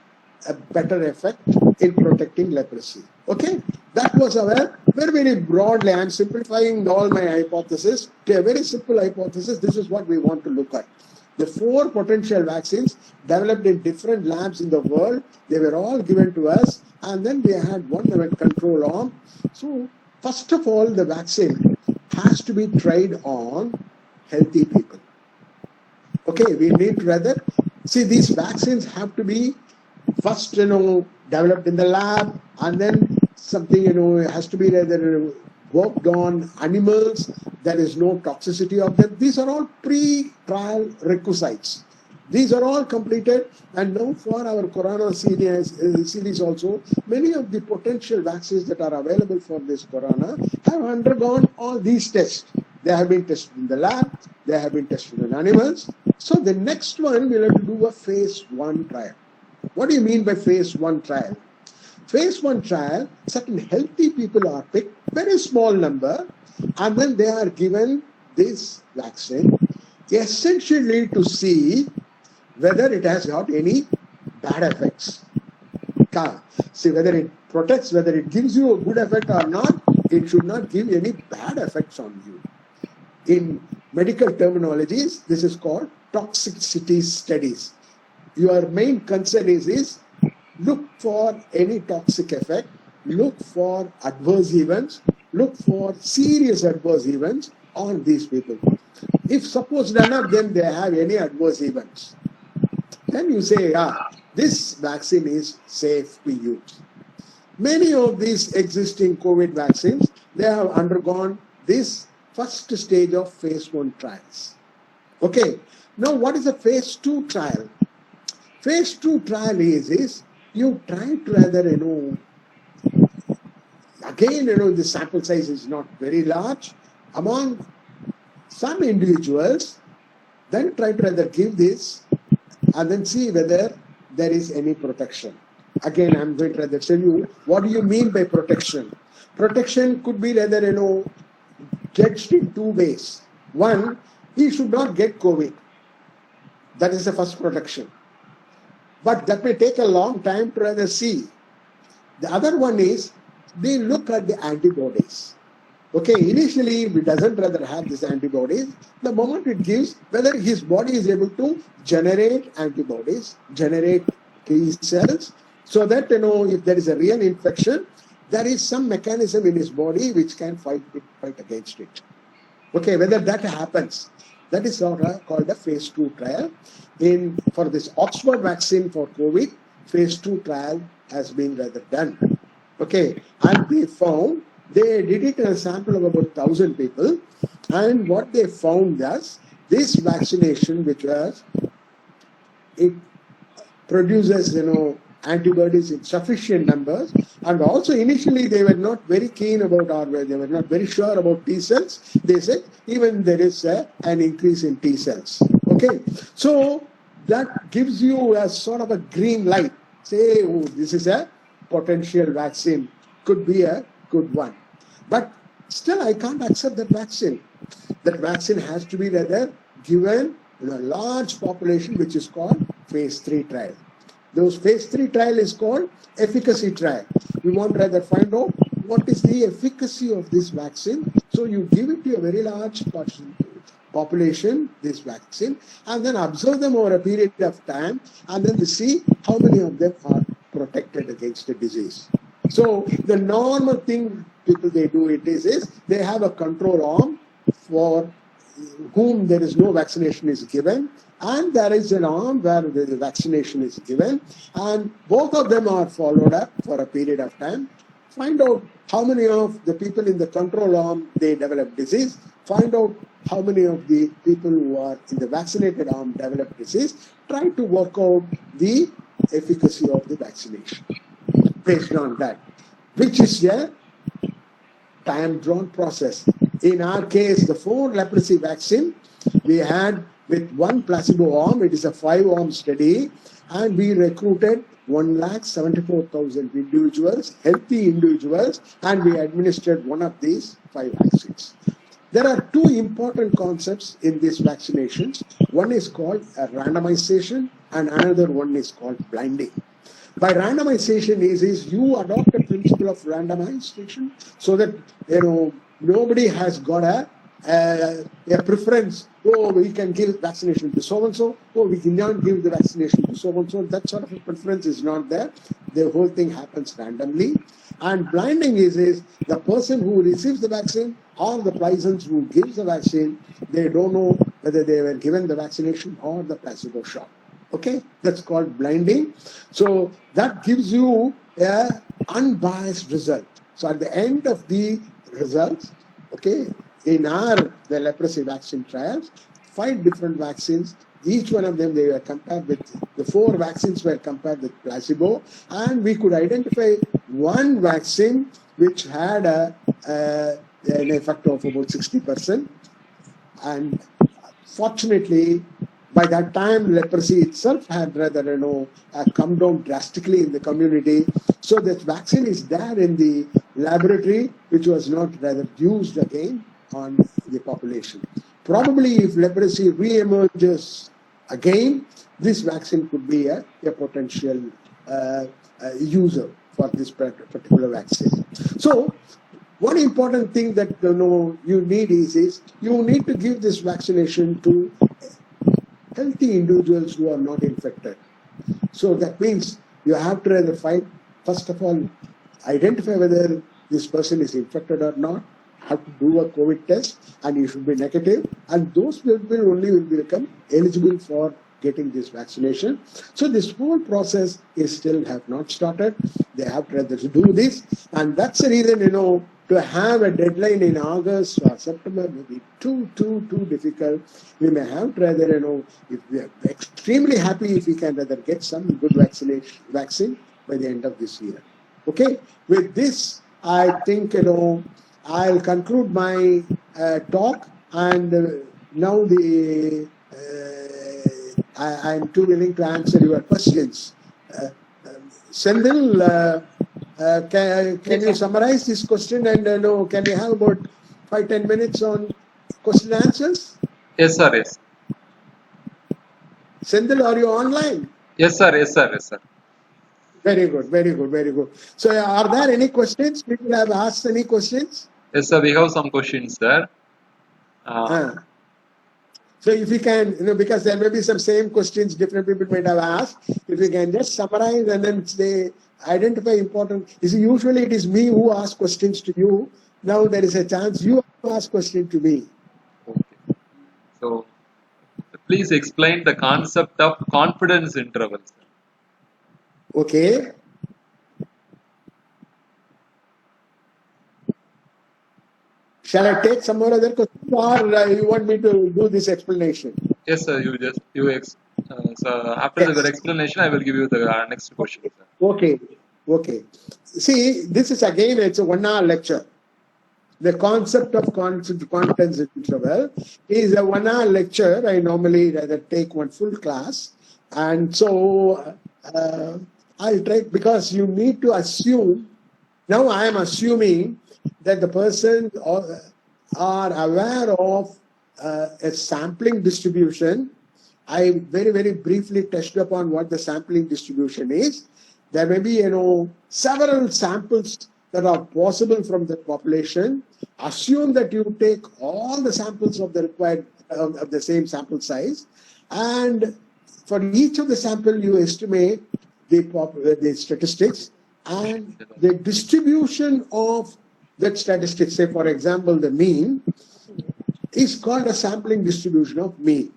a better effect in protecting leprosy. Okay, that was our very, very broadly, I'm simplifying all my hypothesis to a very simple hypothesis. This is what we want to look at. The 4 potential vaccines developed in different labs in the world, they were all given to us, and then we had one control arm. So first of all, the vaccine has to be tried on healthy people. Okay, we need to rather see these vaccines have to be first, developed in the lab, and then something, has to be rather worked on animals. There is no toxicity of them. These are all pre-trial requisites. These are all completed, and now for our corona series also, many of the potential vaccines that are available for this corona have undergone all these tests. They have been tested in the lab, they have been tested in animals. So the next one, we'll have to do a phase 1 trial. What do you mean by phase 1 trial? Phase 1 trial, certain healthy people are picked, very small number, and then they are given this vaccine, essentially to see whether it has got any bad effects. See whether it protects, whether it gives you a good effect or not. It should not give any bad effects on you. In medical terminologies, this is called toxicity studies. Your main concern is look for any toxic effect, look for adverse events, look for serious adverse events on these people. If suppose none of them they have any adverse events, then you say, this vaccine is safe to use. Many of these existing COVID vaccines, they have undergone this first stage of phase 1 trials. Okay, now what is a phase 2 trial? Phase 2 trial is you try to rather, again, the sample size is not very large. Among some individuals, then try to rather give this and then see whether there is any protection. Again, I'm going to rather tell you, what do you mean by protection? Protection could be rather, judged in 2 ways. One, he should not get COVID. That is the first protection. But that may take a long time to rather see. The other one is, they look at the antibodies. Okay, initially, if it doesn't rather have these antibodies, the moment it gives, whether his body is able to generate antibodies, generate T cells, so that, if there is a real infection, there is some mechanism in his body which can fight against it. Okay, whether that happens, that is called a phase 2 trial. For this Oxford vaccine for COVID, phase 2 trial has been rather done. Okay, and they did it in a sample of about 1,000 people, and what they found was this vaccination, it produces, antibodies in sufficient numbers, and also initially they were not very keen about, or they were not very sure about T cells. They said even there is an increase in T cells. Okay, so that gives you a sort of a green light. Say, this is a potential vaccine, could be a good one. But still, I can't accept that vaccine. That vaccine has to be rather given in a large population, which is called phase 3 trial. Those phase 3 trial is called efficacy trial. We want to rather find out what is the efficacy of this vaccine. So you give it to a very large population, this vaccine, and then observe them over a period of time, and then to see how many of them are protected against the disease. So the normal thing people they do is they have a control arm for whom there is no vaccination is given, and there is an arm where the vaccination is given, and both of them are followed up for a period of time. Find out how many of the people in the control arm they develop disease. Find out how many of the people who are in the vaccinated arm develop disease. Try to work out the efficacy of the vaccination based on that, which is a time-drawn process. In our case, the 4 leprosy vaccine, we had with 1 placebo arm, it is a 5-arm study, and we recruited 1,74,000 individuals, healthy individuals, and we administered one of these 5 vaccines. There are 2 important concepts in these vaccinations. One is called a randomization, and another one is called blinding. By randomization is you adopt a principle of randomization so that nobody has got a preference. Oh, we can give vaccination to so and so. Oh, we cannot give the vaccination to so and so. That sort of a preference is not there. The whole thing happens randomly. And blinding is the person who receives the vaccine or the person who gives the vaccine, they don't know whether they were given the vaccination or the placebo shot. Okay, that's called blinding. So that gives you an unbiased result. So at the end of the results, okay, in the leprosy vaccine trials, 5 different vaccines, each one of them they were compared with, the 4 vaccines were compared with placebo, and we could identify one vaccine which had an effect of about 60%, and fortunately By that time, leprosy itself had rather, come down drastically in the community. So that vaccine is there in the laboratory, which was not rather used again on the population. Probably if leprosy re-emerges again, this vaccine could be a potential user for this particular vaccine. So one important thing that you need is you need to give this vaccination to healthy individuals who are not infected. So that means you have to rather find, first of all, identify whether this person is infected or not, have to do a COVID test, and you should be negative, and those people only will become eligible for getting this vaccination. So this whole process is still have not started. They have to rather do this, and that's the reason, to have a deadline in August or September may be too difficult. We may have to rather, if we are extremely happy if we can rather get some good vaccine by the end of this year. Okay, with this, I think, I'll conclude my talk, and now I'm too willing to answer your questions. Sendil, can you summarize this question, and can we have about 5-10 minutes on question and answers? Yes, sir. Yes. Sendil, are you online? Yes, sir. Yes, sir. Yes, sir. Very good, very good, very good. So, are there any questions? People have asked any questions? Yes, sir. We have some questions there. So, if you can, because there may be some same questions different people might have asked, if you can just summarize and then they identify important. Usually it is me who asks questions to you. Now there is a chance you ask question to me. Okay. So, please explain the concept of confidence intervals. Okay. Shall I take some more other questions, or you want me to do this explanation? Yes, sir. So after the explanation, I will give you the next question, sir. Okay. See, this is again, it's a 1 hour lecture. The concept of confidence interval is a 1 hour lecture. I normally rather take one full class, and so I'll try, because you need to assume. Now I am assuming that the person are aware of a sampling distribution. I very briefly touched upon what the sampling distribution is. There may be, several samples that are possible from the population. Assume that you take all the samples of the required of the same sample size, and for each of the sample you estimate the statistics and the distribution of that statistics. Say, for example, the mean is called a sampling distribution of mean,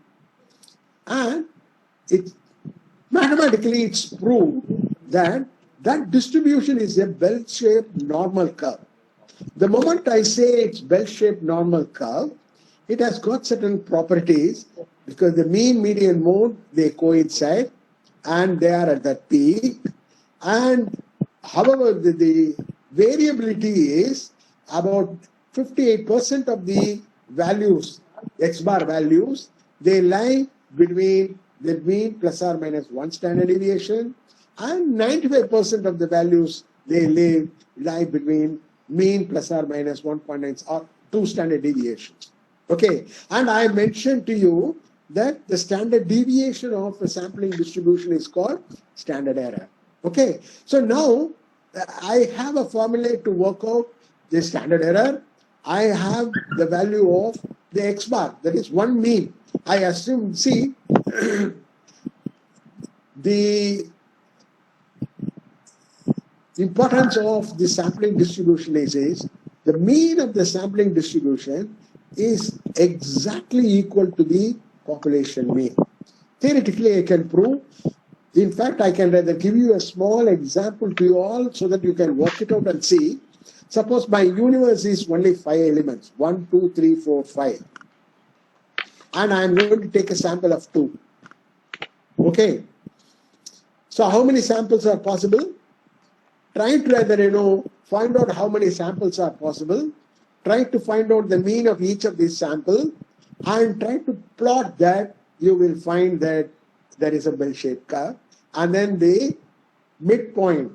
and mathematically it's proved that distribution is a bell-shaped normal curve. The moment I say it's bell-shaped normal curve, it has got certain properties, because the mean, median, mode, they coincide and they are at that peak. And however, the variability is about 58% of the values, X-bar values, they lie between the mean plus or minus 1 standard deviation, and 95% of the values they lie between mean plus or minus 1.9 or 2 standard deviations. Okay, and I mentioned to you that the standard deviation of a sampling distribution is called standard error. Okay, so now I have a formula to work out the standard error. I have the value of the X bar, that is one mean. I assume, see, the importance of the sampling distribution is the mean of the sampling distribution is exactly equal to the population mean. Theoretically, I can prove. In fact, I can rather give you a small example to you all so that you can work it out and see. Suppose my universe is only 5 elements, 1, 2, 3, 4, 5. And I am going to take a sample of 2. Okay. So how many samples are possible? Try to rather, find out how many samples are possible. Try to find out the mean of each of these samples and try to plot that you will find that there is a bell-shaped curve, and then the midpoint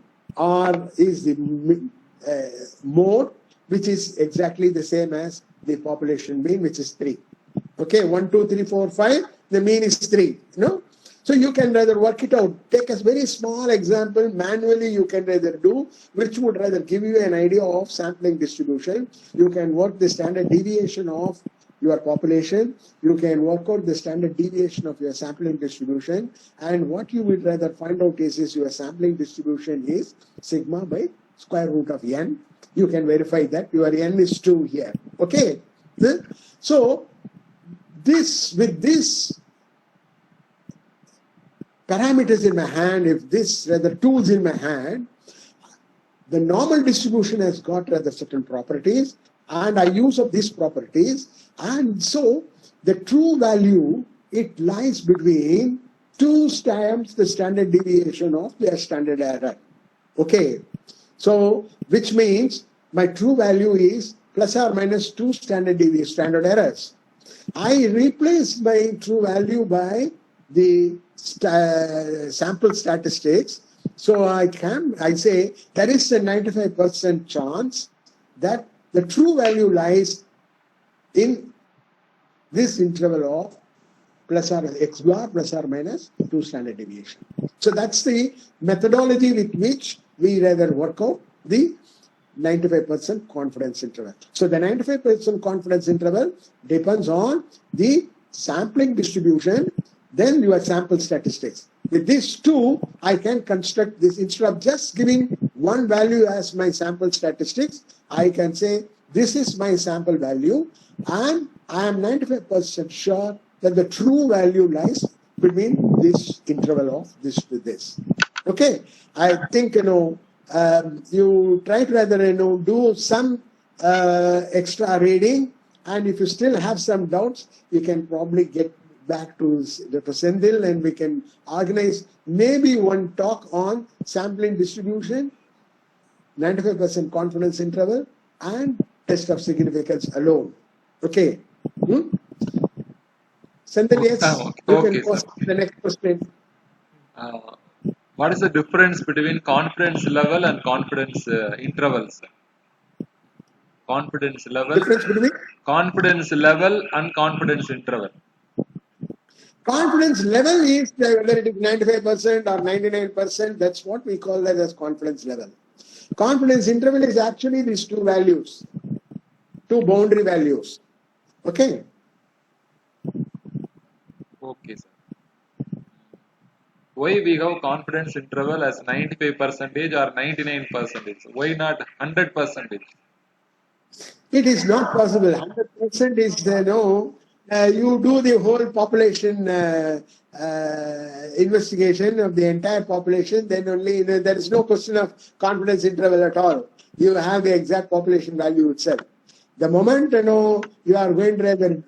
is the mode, which is exactly the same as the population mean, which is 3. Okay, 1, 2, 3, 4, 5. The mean is 3. So you can rather work it out. Take a very small example. Manually, you can rather do, which would rather give you an idea of sampling distribution. You can work the standard deviation of your population. You can work out the standard deviation of your sampling distribution. And what you would rather find out is your sampling distribution is sigma by square root of n. You can verify that your n is 2 here. Okay. So with this parameters in my hand, if this rather tools in my hand, the normal distribution has got rather certain properties, and I use of these properties, and so the true value, it lies between 2 times the standard deviation of their standard error. Okay, so which means my true value is plus or minus 2 standard errors. I replace my true value by the sample statistics. So I say there is a 95% chance that the true value lies in this interval of plus or X-bar plus or minus 2 standard deviation. So that's the methodology with which we rather work out the 95% confidence interval. So the 95% confidence interval depends on the sampling distribution, then your sample statistics. With these two, I can construct this. Instead of just giving one value as my sample statistics, I can say this is my sample value, and I am 95% sure that the true value lies between this interval of this to this. Okay, I think you try to rather do some extra reading, and if you still have some doubts, you can probably get back to Dr. Sendil, and we can organize maybe one talk on sampling distribution, 95% confidence interval, and test of significance alone. Okay. Sendil, yes, you can post the next question. What is the difference between confidence level and confidence intervals? Confidence level. Difference between? Confidence level and confidence interval. Confidence level is whether it is 95% or 99%. That's what we call that as confidence level. Confidence interval is actually these two values, two boundary values. Okay. Okay, sir. Why we have confidence interval as 95% or 99%? Why not 100%? It is not possible. 100% is you do the whole population investigation of the entire population, then only there is no question of confidence interval at all. You have the exact population value itself. The moment you are going to rather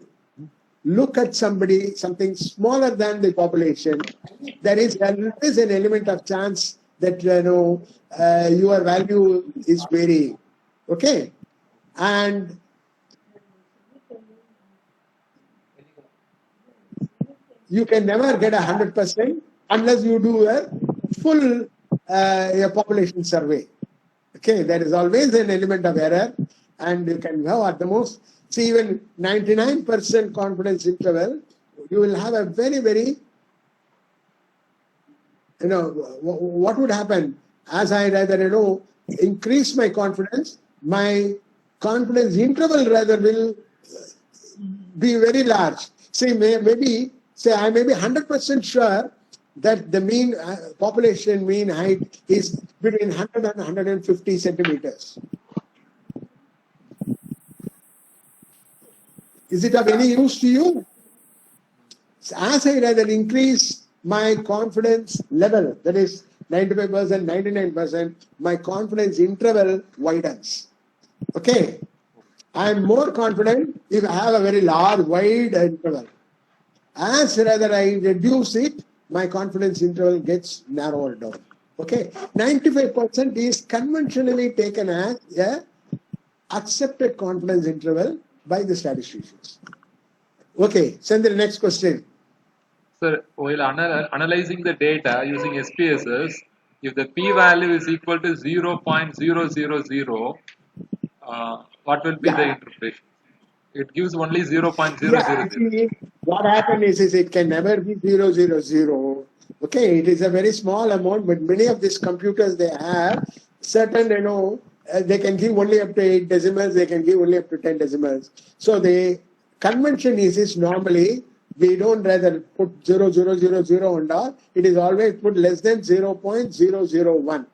look at something smaller than the population, there is an element of chance that your value is varying. Okay, and you can never get 100% unless you do a full population survey. Okay, there is always an element of error, and you can have at the most, see, even 99% confidence interval, you will have a very, very, what would happen as I rather, increase my confidence interval rather will be very large. See, maybe I may be 100% sure that the mean population mean height is between 100 and 150 centimeters. Is it of any use to you? As I rather increase my confidence level, that is 95%, 99%, my confidence interval widens. Okay, I am more confident if I have a very large, wide interval. As rather I reduce it, my confidence interval gets narrowed down. Okay, 95% is conventionally taken as a accepted confidence interval by the statisticians. Okay, send the next question. So while analyzing the data using SPSS, if the p-value is equal to 0.000, what will be the Yeah. interpretation? It gives only Yeah, 0.000. actually, what happens is it can never be 000. Okay, it is a very small amount, but many of these computers, they have certain, they can give only up to 8 decimals, they can give only up to 10 decimals. So the convention is normally, we don't rather put 0000 and all, it is always put less than 0.001.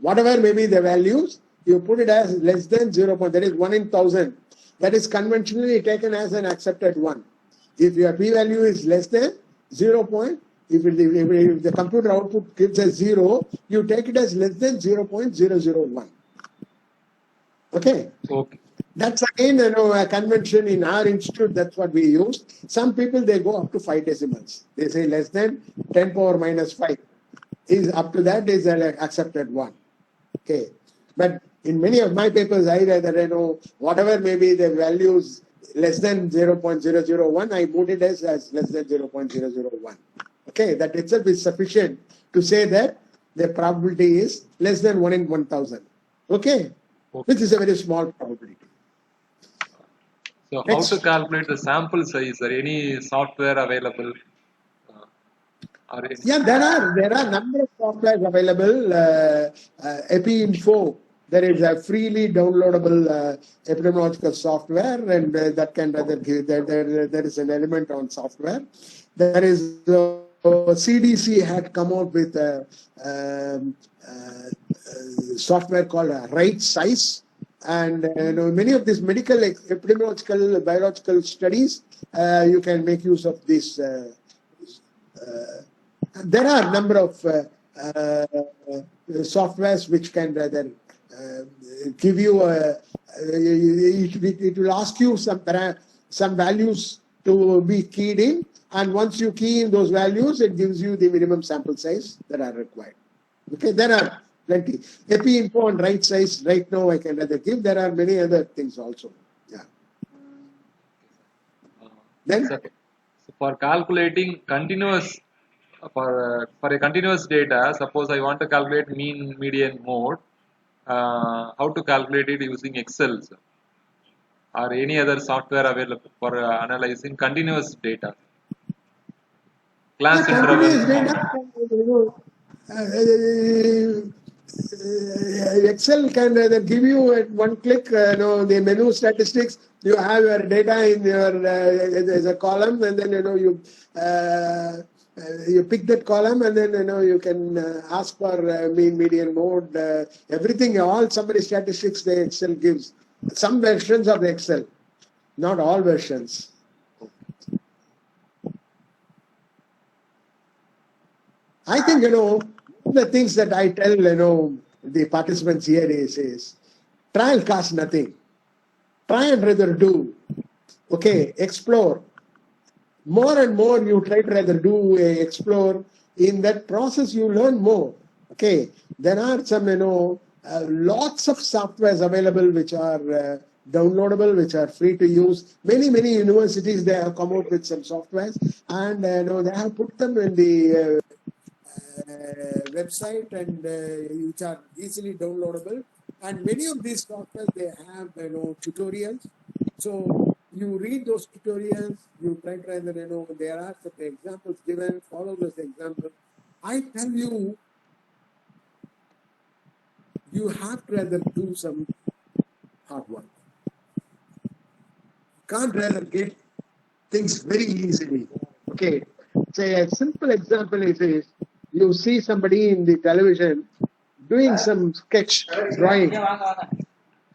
Whatever may be the values, you put it as less than 0. That is 1 in 1000. That is conventionally taken as an accepted one. If your p-value is less than 0. If the computer output gives a 0, you take it as less than 0.001. Okay. Okay. That's again, a convention in our institute. That's what we use. Some people, they go up to 5 decimals. They say less than 10 power minus 5. Is up to that is an accepted one. Okay, but in many of my papers, I rather whatever may be the values less than 0.001, I put it as less than 0.001. Okay, that itself is sufficient to say that the probability is less than 1 in 1000. Okay, which is a very small probability. So how to calculate the sample size? Is there any software available? Yeah, there are number of softwares available. EpiInfo, there is a freely downloadable epidemiological software, and that can rather give there is an element on software. There is CDC had come out with a software called Right Size, and many of these medical epidemiological biological studies, you can make use of this. There are a number of softwares which can rather give you it will ask you some values to be keyed in, and once you key in those values, it gives you the minimum sample size that are required. Okay, there are plenty. EpiInfo and Right Size right now I can rather give. There are many other things also. Yeah. Then So for calculating continuous for a continuous data, suppose I want to calculate mean, median, mode. How to calculate it using Excel, sir? Or any other software available for analyzing continuous data? Class continuous interval. data. Excel can either give you at one click, the menu statistics. You have your data in your as a column, and then you pick that column, and then you can ask for mean, median, mode, everything, all summary statistics the Excel gives. Some versions of the Excel, not all versions. I think the things that I tell the participants here is trial costs nothing. Try and rather do. Okay, explore. More and more you try to rather do explore. In that process you learn more. Okay, there are some lots of softwares available which are downloadable, which are free to use. Many universities, they have come out with some softwares, and they have put them in the website, and which are easily downloadable. And many of these softwares, they have tutorials. So you read those tutorials, you try to either there are some examples given, follow those examples. I tell you, you have to rather do some hard work. Can't rather get things very easily. Okay. Say a simple example is you see somebody in the television doing some sketch drawing.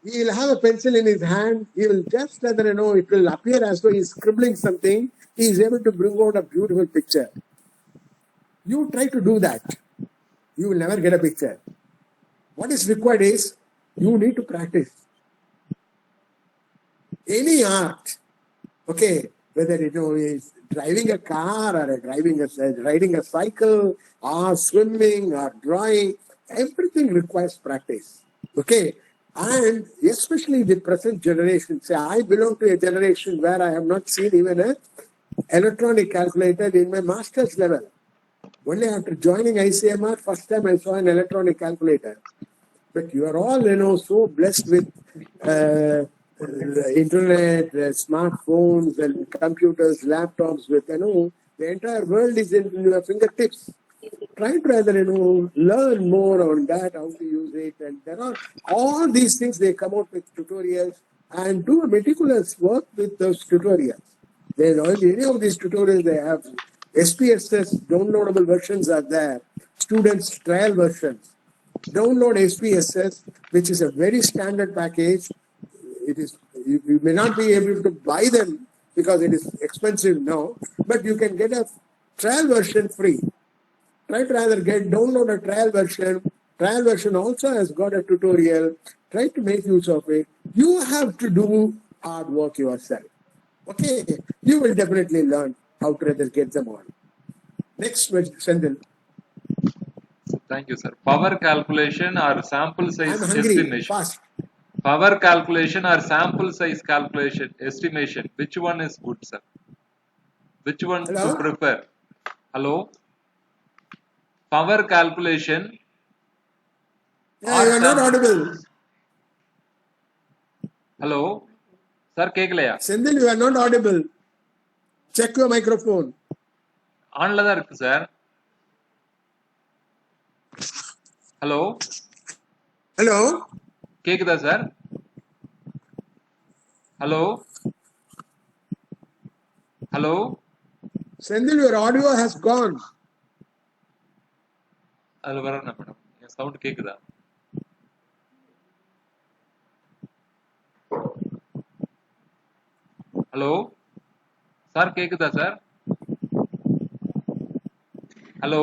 He will have a pencil in his hand. He will just rather it will appear as though he's scribbling something. He is able to bring out a beautiful picture. You try to do that, you will never get a picture. What is required is you need to practice. Any art, okay, whether it is driving a car or riding a cycle or swimming or drawing, everything requires practice. Okay, and especially the present generation. Say, I belong to a generation where I have not seen even a electronic calculator in my master's level. Only after joining ICMR, first time I saw an electronic calculator. But you are all, so blessed with internet, smartphones and computers, laptops with, the entire world is in your fingertips. Try to rather, learn more on that, how to use it. And there are all these things, they come out with tutorials and do a meticulous work with those tutorials. There's any of these tutorials they have. SPSS downloadable versions are there. Students trial versions. Download SPSS, which is a very standard package. It is you may not be able to buy them because it is expensive now, but you can get a trial version free. Try to rather download a trial version. Trial version also has got a tutorial. Try to make use of it. You have to do hard work yourself. Okay, you will definitely learn how to rather get them on. Next sentence. Thank you, sir. Power calculation or sample size I'm hungry. estimation. Fast. Power calculation or sample size calculation estimation. Which one is good, sir? Which one Hello? to prefer? Hello? Power calculation. Yeah, you are not audible. Hello? Sir, கேக்கலையா? Sendil, you are not audible. Check your microphone. ஆன்ல தான் இருக்கு sir. Hello? Hello? கேக்குதா sir? Hello? Hello? Sendil, your audio has gone. அதுல வரணும் madam. என் sound கேக்குதா? Hello? Sir கேக்குதா sir? Hello?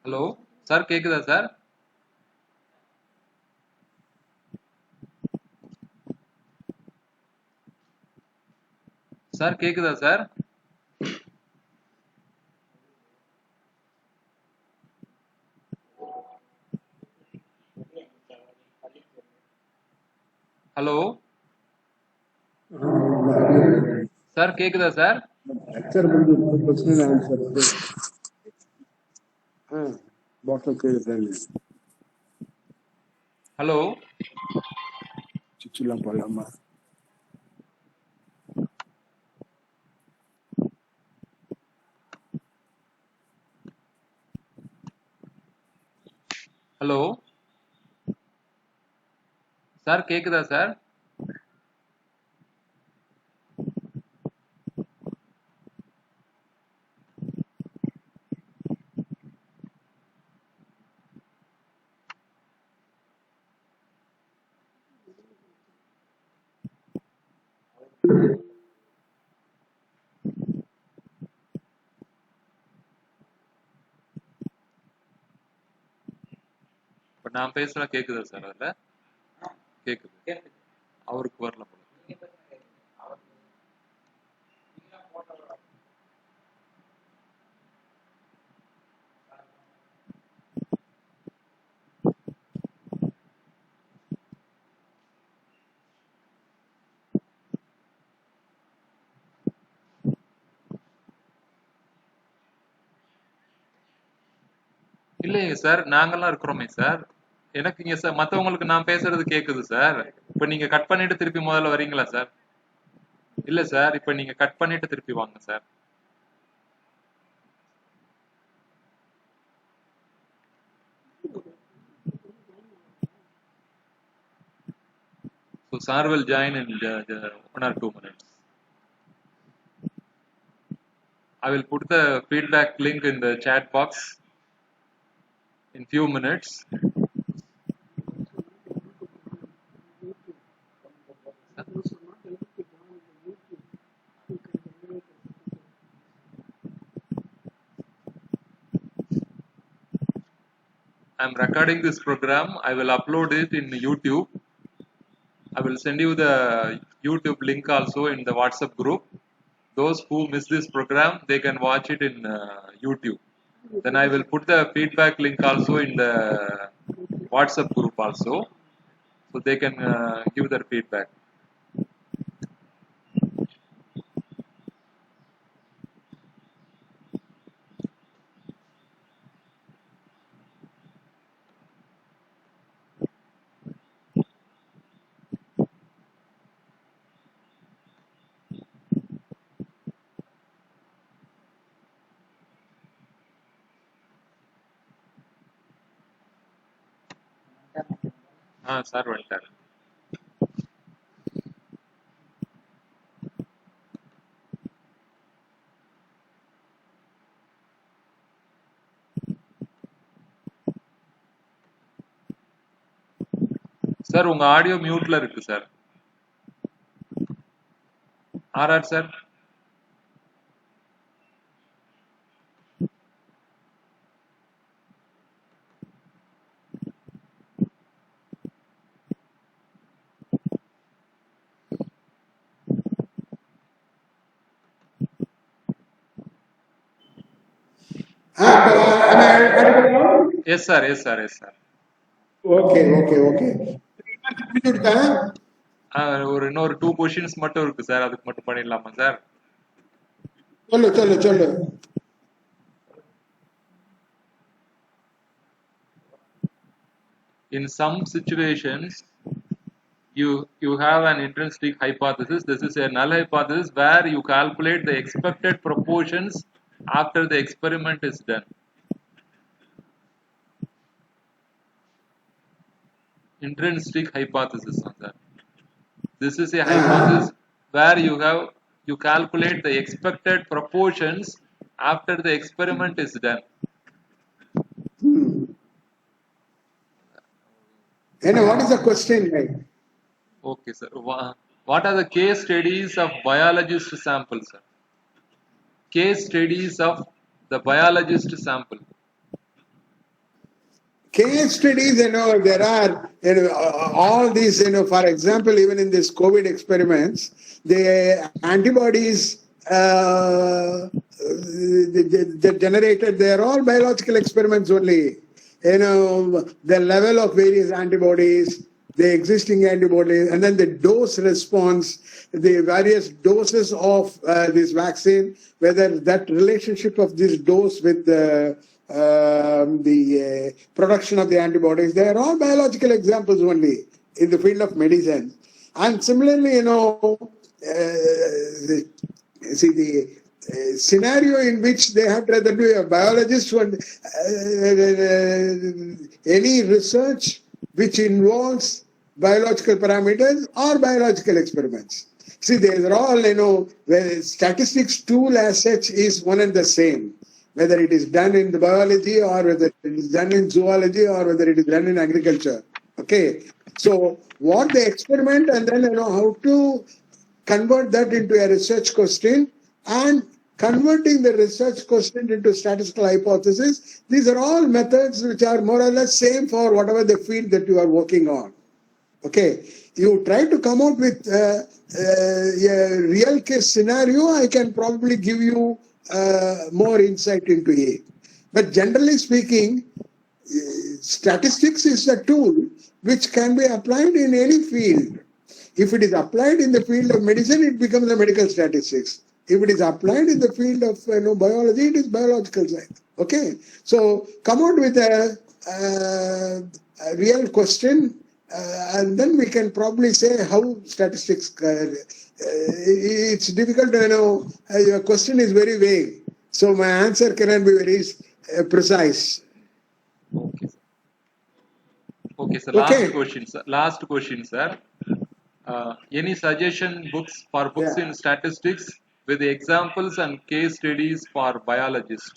Hello? Sir கேக்குதா சார்? சார் கேக்குதா சார்? ஹலோ? சார் கேக்குதா சார்? ஹலோ? ஹலோ? சார் கேக்குதா சார்? இப்ப நான் பேசுற கேக்குதா சார்? அதுல கேக்குது. அவருக்கு வரல போல. இல்லையே சார், நாங்கெல்லாம் இருக்கிறோமே சார். எனக்கு இங்க சார் மத்தவங்களுக்கு நான் பேசுறது கேக்குது சார். இப்ப நீங்க கட் பண்ணிட்டு திருப்பி முதல்ல வரீங்களா சார்? இல்ல சார், இப்ப நீங்க கட் பண்ணிட்டு திருப்பி வாங்க sir. So sir will join in 1 or 2 minutes. I will put the feedback link in the chat box in few minutes. I am recording this program. I will upload it in YouTube. I I will send you the YouTube link also in the WhatsApp group. Those who miss this program, they can watch it in YouTube. Then I will put the feedback link also in the WhatsApp group also, so they can give their feedback. Sir, வந்துட்டார். Sir உங்க audio மியூட்ல இருக்கு sir. RR sir. Yes sir, yes sir, yes sir. Okay. ஒரு இன்னொரு 2 questions மட்டும் இருக்கு sir, அதுக்கு மட்டும் பண்ணிடலாமா சார்? சொல்லு. In some situations you have an intrinsic hypothesis. This is a null hypothesis where you calculate the expected proportions after the experiment is done. Intrinsic hypothesis on that. This is a hypothesis where you calculate the expected proportions after the experiment is done. What is the question? Okay, sir. What are the case studies of biologist sample, sir? Case studies of the biologist sample. Case studies, there are, all these, for example, even in this COVID experiments, the antibodies they generated, they are all biological experiments only. The level of various antibodies, the existing antibodies, and then the dose response, the various doses of this vaccine, whether that relationship of this dose with the production of the antibodies, they are all biological examples only in the field of medicine. And similarly, the scenario in which they have to either do a biologist or any research which involves biological parameters or biological experiments. See, they are all, where statistics tool as such is one and the same, whether it is done in the biology or whether it is done in zoology or whether it is done in agriculture. Okay, so what they experiment and then how to convert that into a research question, and converting the research question into statistical hypothesis, these are all methods which are more or less same for whatever the field that you are working on. Okay, you try to come out with a real case scenario, I can probably give you more insight into it. But generally speaking, statistics is a tool which can be applied in any field. If it is applied in the field of medicine, it becomes a medical statistics. If it is applied in the field of biology, it is biological science. Okay, so come out with a real question, and then we can probably say how statistics. It's difficult to your question is very vague, so my answer cannot be very precise. Okay, sir. Last question, sir. Any suggestion books for books in statistics with the examples and case studies for biologists?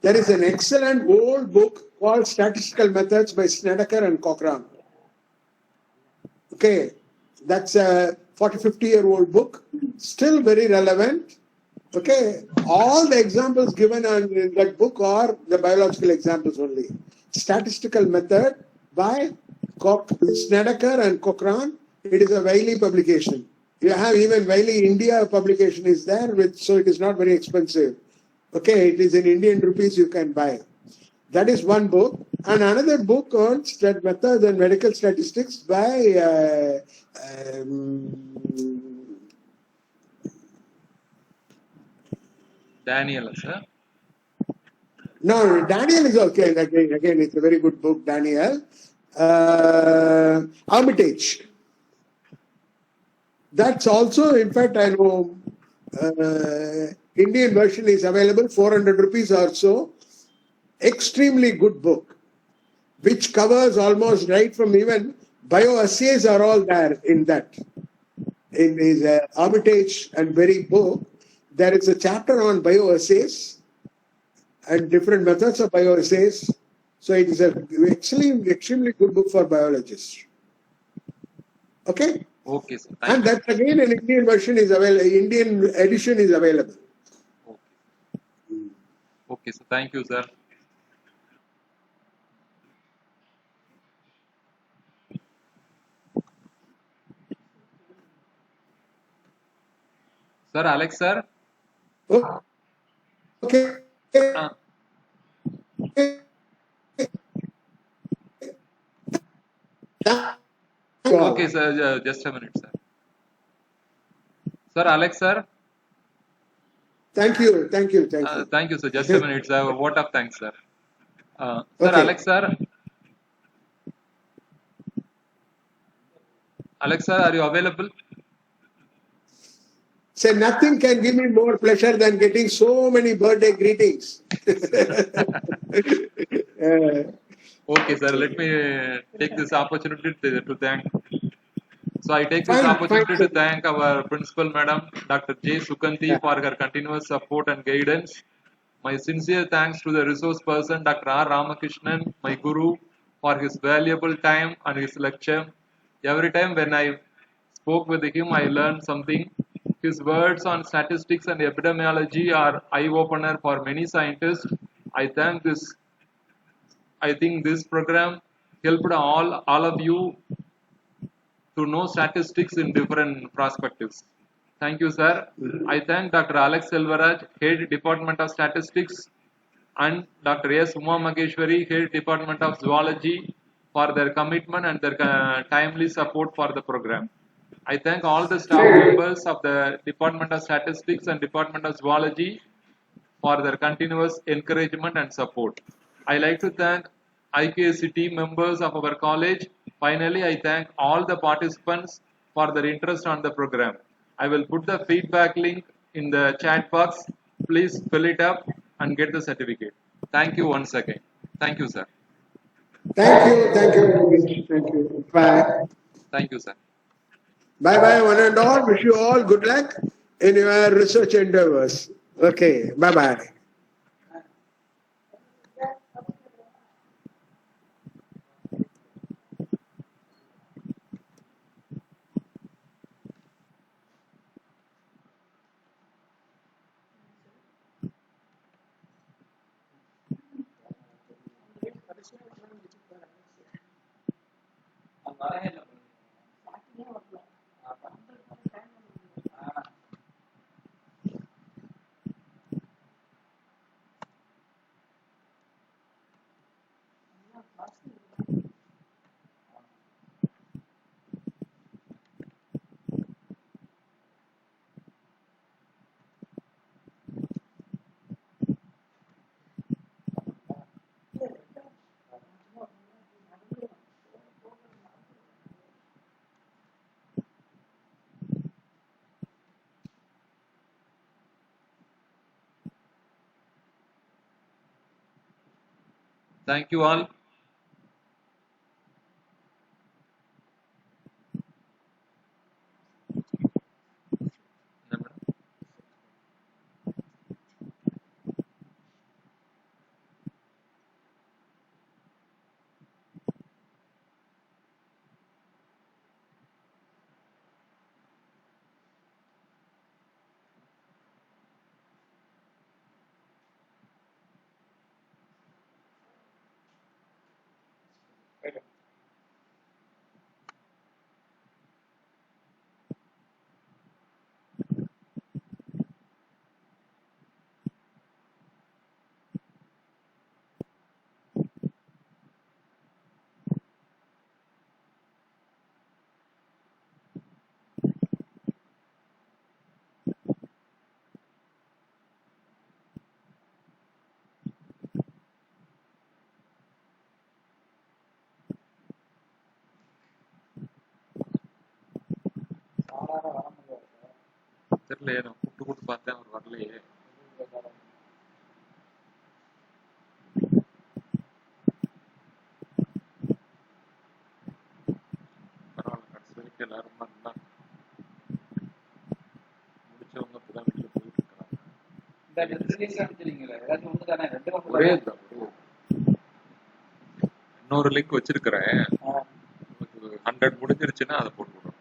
There is an excellent old book called Statistical Methods by Snedeker and Cochran. Okay, that's a 40-50-year-old book, still very relevant. Okay, all the examples given in that book are the biological examples only. Statistical Method by Snedeker and Cochrane. It is a Wiley publication. You have even Wiley India publication is there, so it is not very expensive. Okay, it is in Indian rupees you can buy. That is one book. And another book on methods and medical statistics by Daniel, sir. No, Daniel is okay. Again, it's a very good book, Daniel. Armitage. That's also, in fact, I know Indian version is available, 400 rupees or so. Extremely good book, which covers almost right from even bioassays are all there in that. In his Armitage and Berry book, there is a chapter on bioassays and different methods of bioassays. So it is an extremely good book for biologists. Okay? Okay, sir. And that again, an Indian version is available, Indian edition is available. Okay, sir. Thank you, sir. Sir, Alex, sir. Okay. Okay, sir. Just a minute, sir. Sir, Alex, sir. Thank you. Thank you, sir. Just a minute, sir. Vote of thanks, sir. Sir, Okay. Alex, sir. Alex, sir, are you available? Say, nothing can give me more pleasure than getting so many birthday greetings. Okay, sir. Let me take this opportunity to thank. So I take this Fine, opportunity sir. to thank our principal, Madam Dr. J. Sukanti, Yeah. for her continuous support and guidance. My sincere thanks to the resource person, Dr. R.Ramakrishnan, my guru, for his valuable time and his lecture. Every time when I spoke with him, I learned something. His words on statistics and epidemiology are eye-opener for many scientists. I thank this. I think this program helped all of you to know statistics in different perspectives. Thank you, sir. I thank Dr. Alex Selvaraj, Head Department of Statistics, and Dr. S. Uma Mageshwari, Head Department of Zoology, for their commitment and their timely support for the program. I thank all the staff members of the Department of Statistics and Department of Zoology for their continuous encouragement and support. I like to thank IQAC team members of our college. Finally, I thank all the participants for their interest on the program. I will put the feedback link in the chat box. Please fill it up and get the certificate. Thank you once again. Thank you, sir. Thank you. Thank you very much. Thank you. Bye. Thank you, sir. Bye bye, one and all. Wish you all good luck in your research endeavors. Okay. Bye bye. Thank you all. தெரியலையே, நான் கூப்பிட்டு பார்த்தேன், அவர் வரலையே. பரவாயில்ல, கடைசி வரைக்கும் எல்லாரும் இருந்தாங்க. முடிச்சவங்க இப்பதான் வெளியே போயிட்டு இருக்கிறாங்க. ஒரே இன்னொரு லிங்க் வச்சிருக்கிறேன், 100 முடிஞ்சிருச்சுன்னா அதை போட்டு விடுறோம்.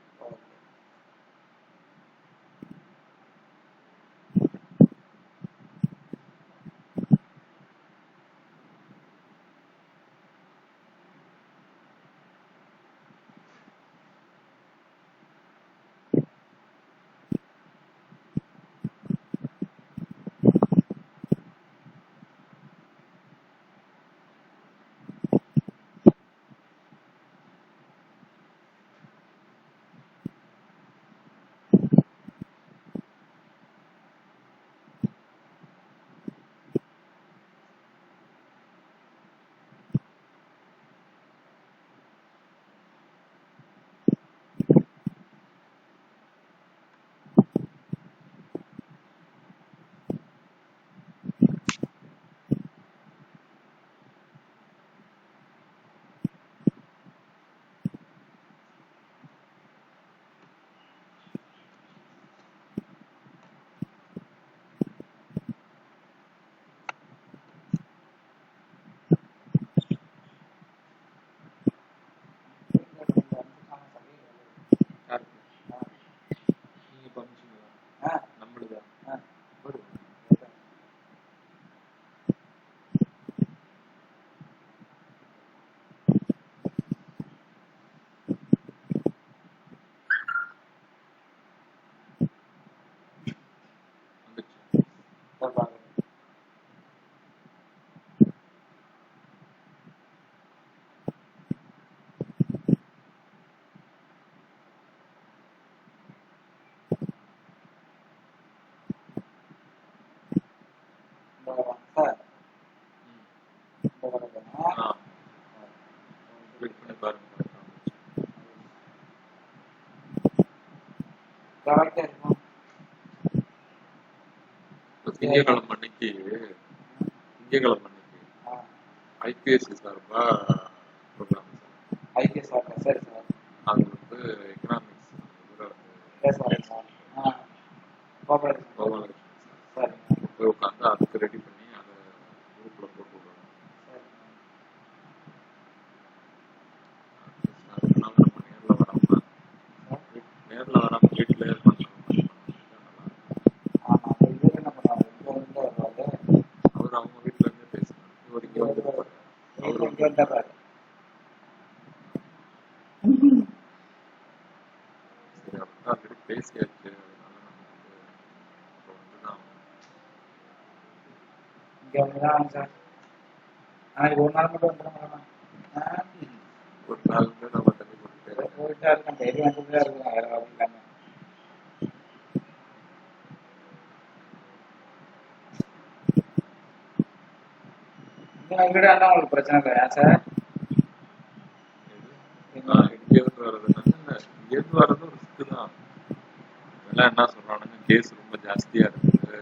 திங்கக்கிழமை அன்னைக்கு IQAC சார்பா ப்ரோக்ராம். அது வந்து எக்கனாமிக்ஸ் கோபாலகிருஷ்ணன் சார் போய் உட்காந்து அதுக்கு ரெடி பண்ணி அதை குரூப்ல போட்டு விடுறோம். நேரில் வராம வீட்டில் அவர் அவங்க வீட்டுல இருந்து பேசுறாரு, இவர் இங்க வந்து அவரு சரி அப்படின்னா ஆல்ரெடி பேசியாச்சு, அதனால நம்ம வந்துதான் ஒரு நாள் வந்து நம்ம தண்ணி போட்டுட்டே உங்களுக்கு பிரச்சனை இல்லையா சார்? இங்கேருந்து வர்றதுனால இங்கேருந்து வர்றது ஒரு ரிஸ்க் தான். இதெல்லாம் என்ன சொல்றானுங்க, கேஸ் ரொம்ப ஜாஸ்தியா இருக்குது,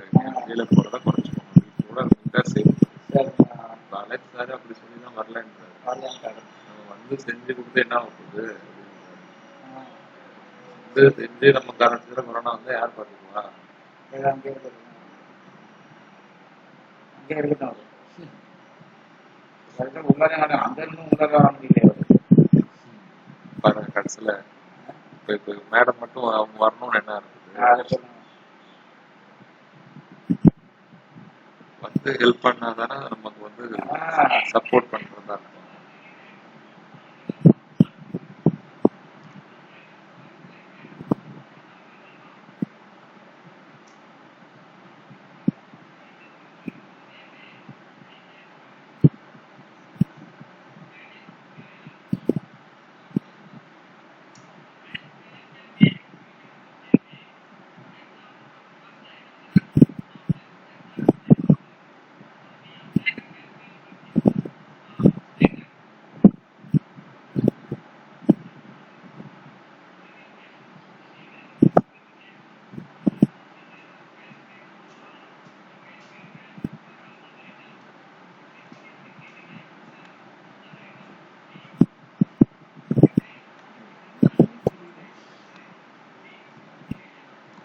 கீழே போறத குறைச்சிக்கணும் கூட இருந்தா சேஃப். காலேஜ் சார் அப்படி சொல்லிதான் வரலன்றாரு. நம்ம வந்து செஞ்சு கொடுத்து என்ன ஆகுது, வந்து செஞ்சு நம்ம காரணத்துல கொரோனா வந்து யார் பாத்துக்குவா? அங்கே இருக்கட்டும், பாருங்க கடைசியில இப்ப மேடம் மட்டும் அவங்க வரணும்னு என்ன இருக்குது, வந்து ஹெல்ப் பண்ணாதானே நமக்கு வந்து சப்போர்ட் பண்றதா இருக்கும்.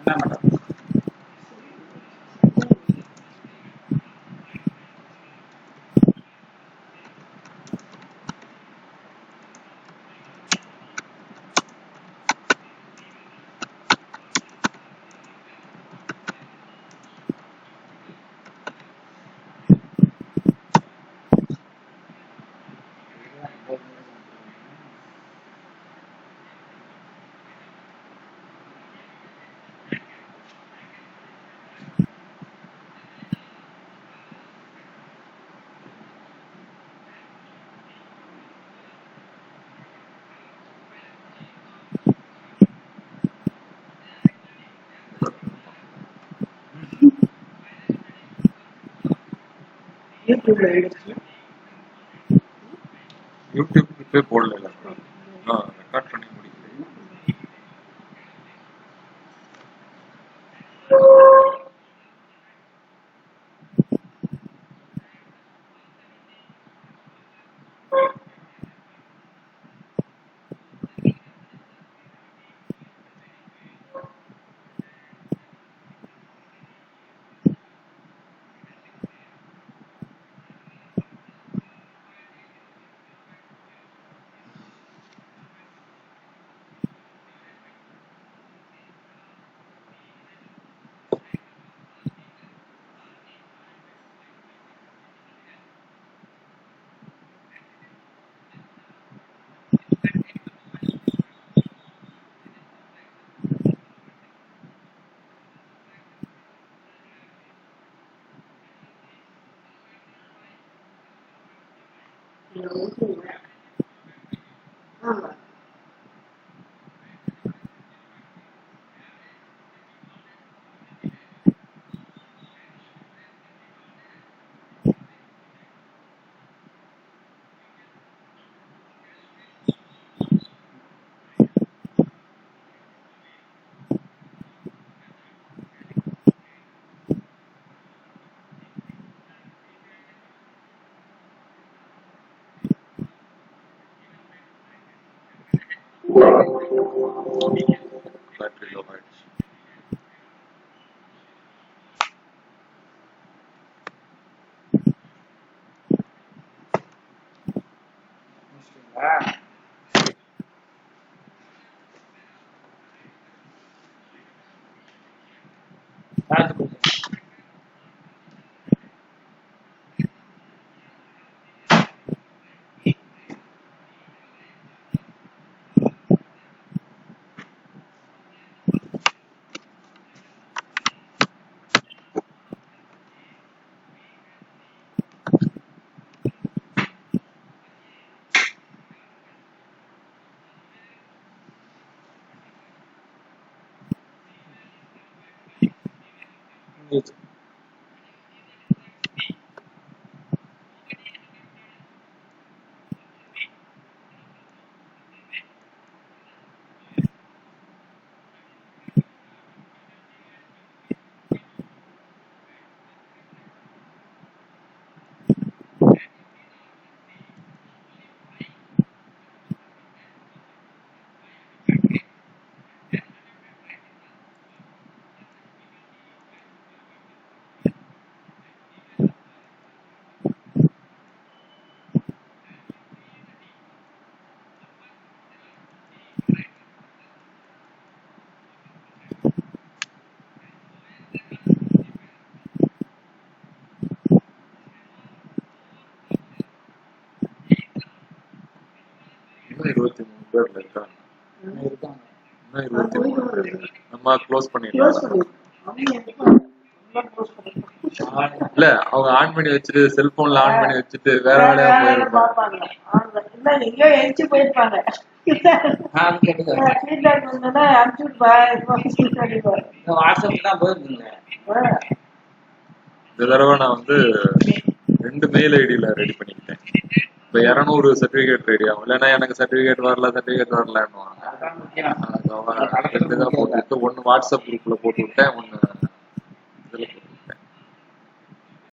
என்ன மேடம்? யூடியூப்ல எடுத்து யூடியூப்க்கு போடல ரெக்கார்ட் பண்ணி முடிக்கல. ஆமா. பேட்டரி லோ ஆயிடுச்சு. முடிச்சிட்டீங்களா? சார்ஜ் கொடுங்க. இன்னும் 23 பேர்ல இருக்காங்க. இருக்காங்க. இன்னும் 23 பேர். நம்ம க்ளோஸ் க்ளோஸ் பண்ணிடலாம். பண்ணிடுறோம். இல்ல அவங்க ஆன் பண்ணி வச்சுட்டு செல்போன்ல ஆன் பண்ணி வச்சுட்டு வேற வேலையா போயிருப்பாங்க. பார்ப்பாங்க. இல்ல எங்கேயோ எரிச்சு போயிருப்பாங்க. ஃபீட்பேக் வந்தோன்னா அனுப்பிச்சுட்பா வாட்ஸ்அப்ல தான் போயிருக்குங்க. இந்த தடவை நான் வந்து 2 மெயில் ஐடியில ரெடி பண்ணிக்கிட்டேன். இப்ப 200 சர்டிபிகேட் ரெடி ஆகும். இல்லைன்னா எனக்கு சர்டிபிகேட் வரலன்னுவாங்க. அதுதான் முக்கியம். அதுதான் போட்டுவிட்டு ஒன்னு வாட்ஸ்அப் குரூப்ல போட்டு விட்டேன், ஒன்னு இதுல போட்டு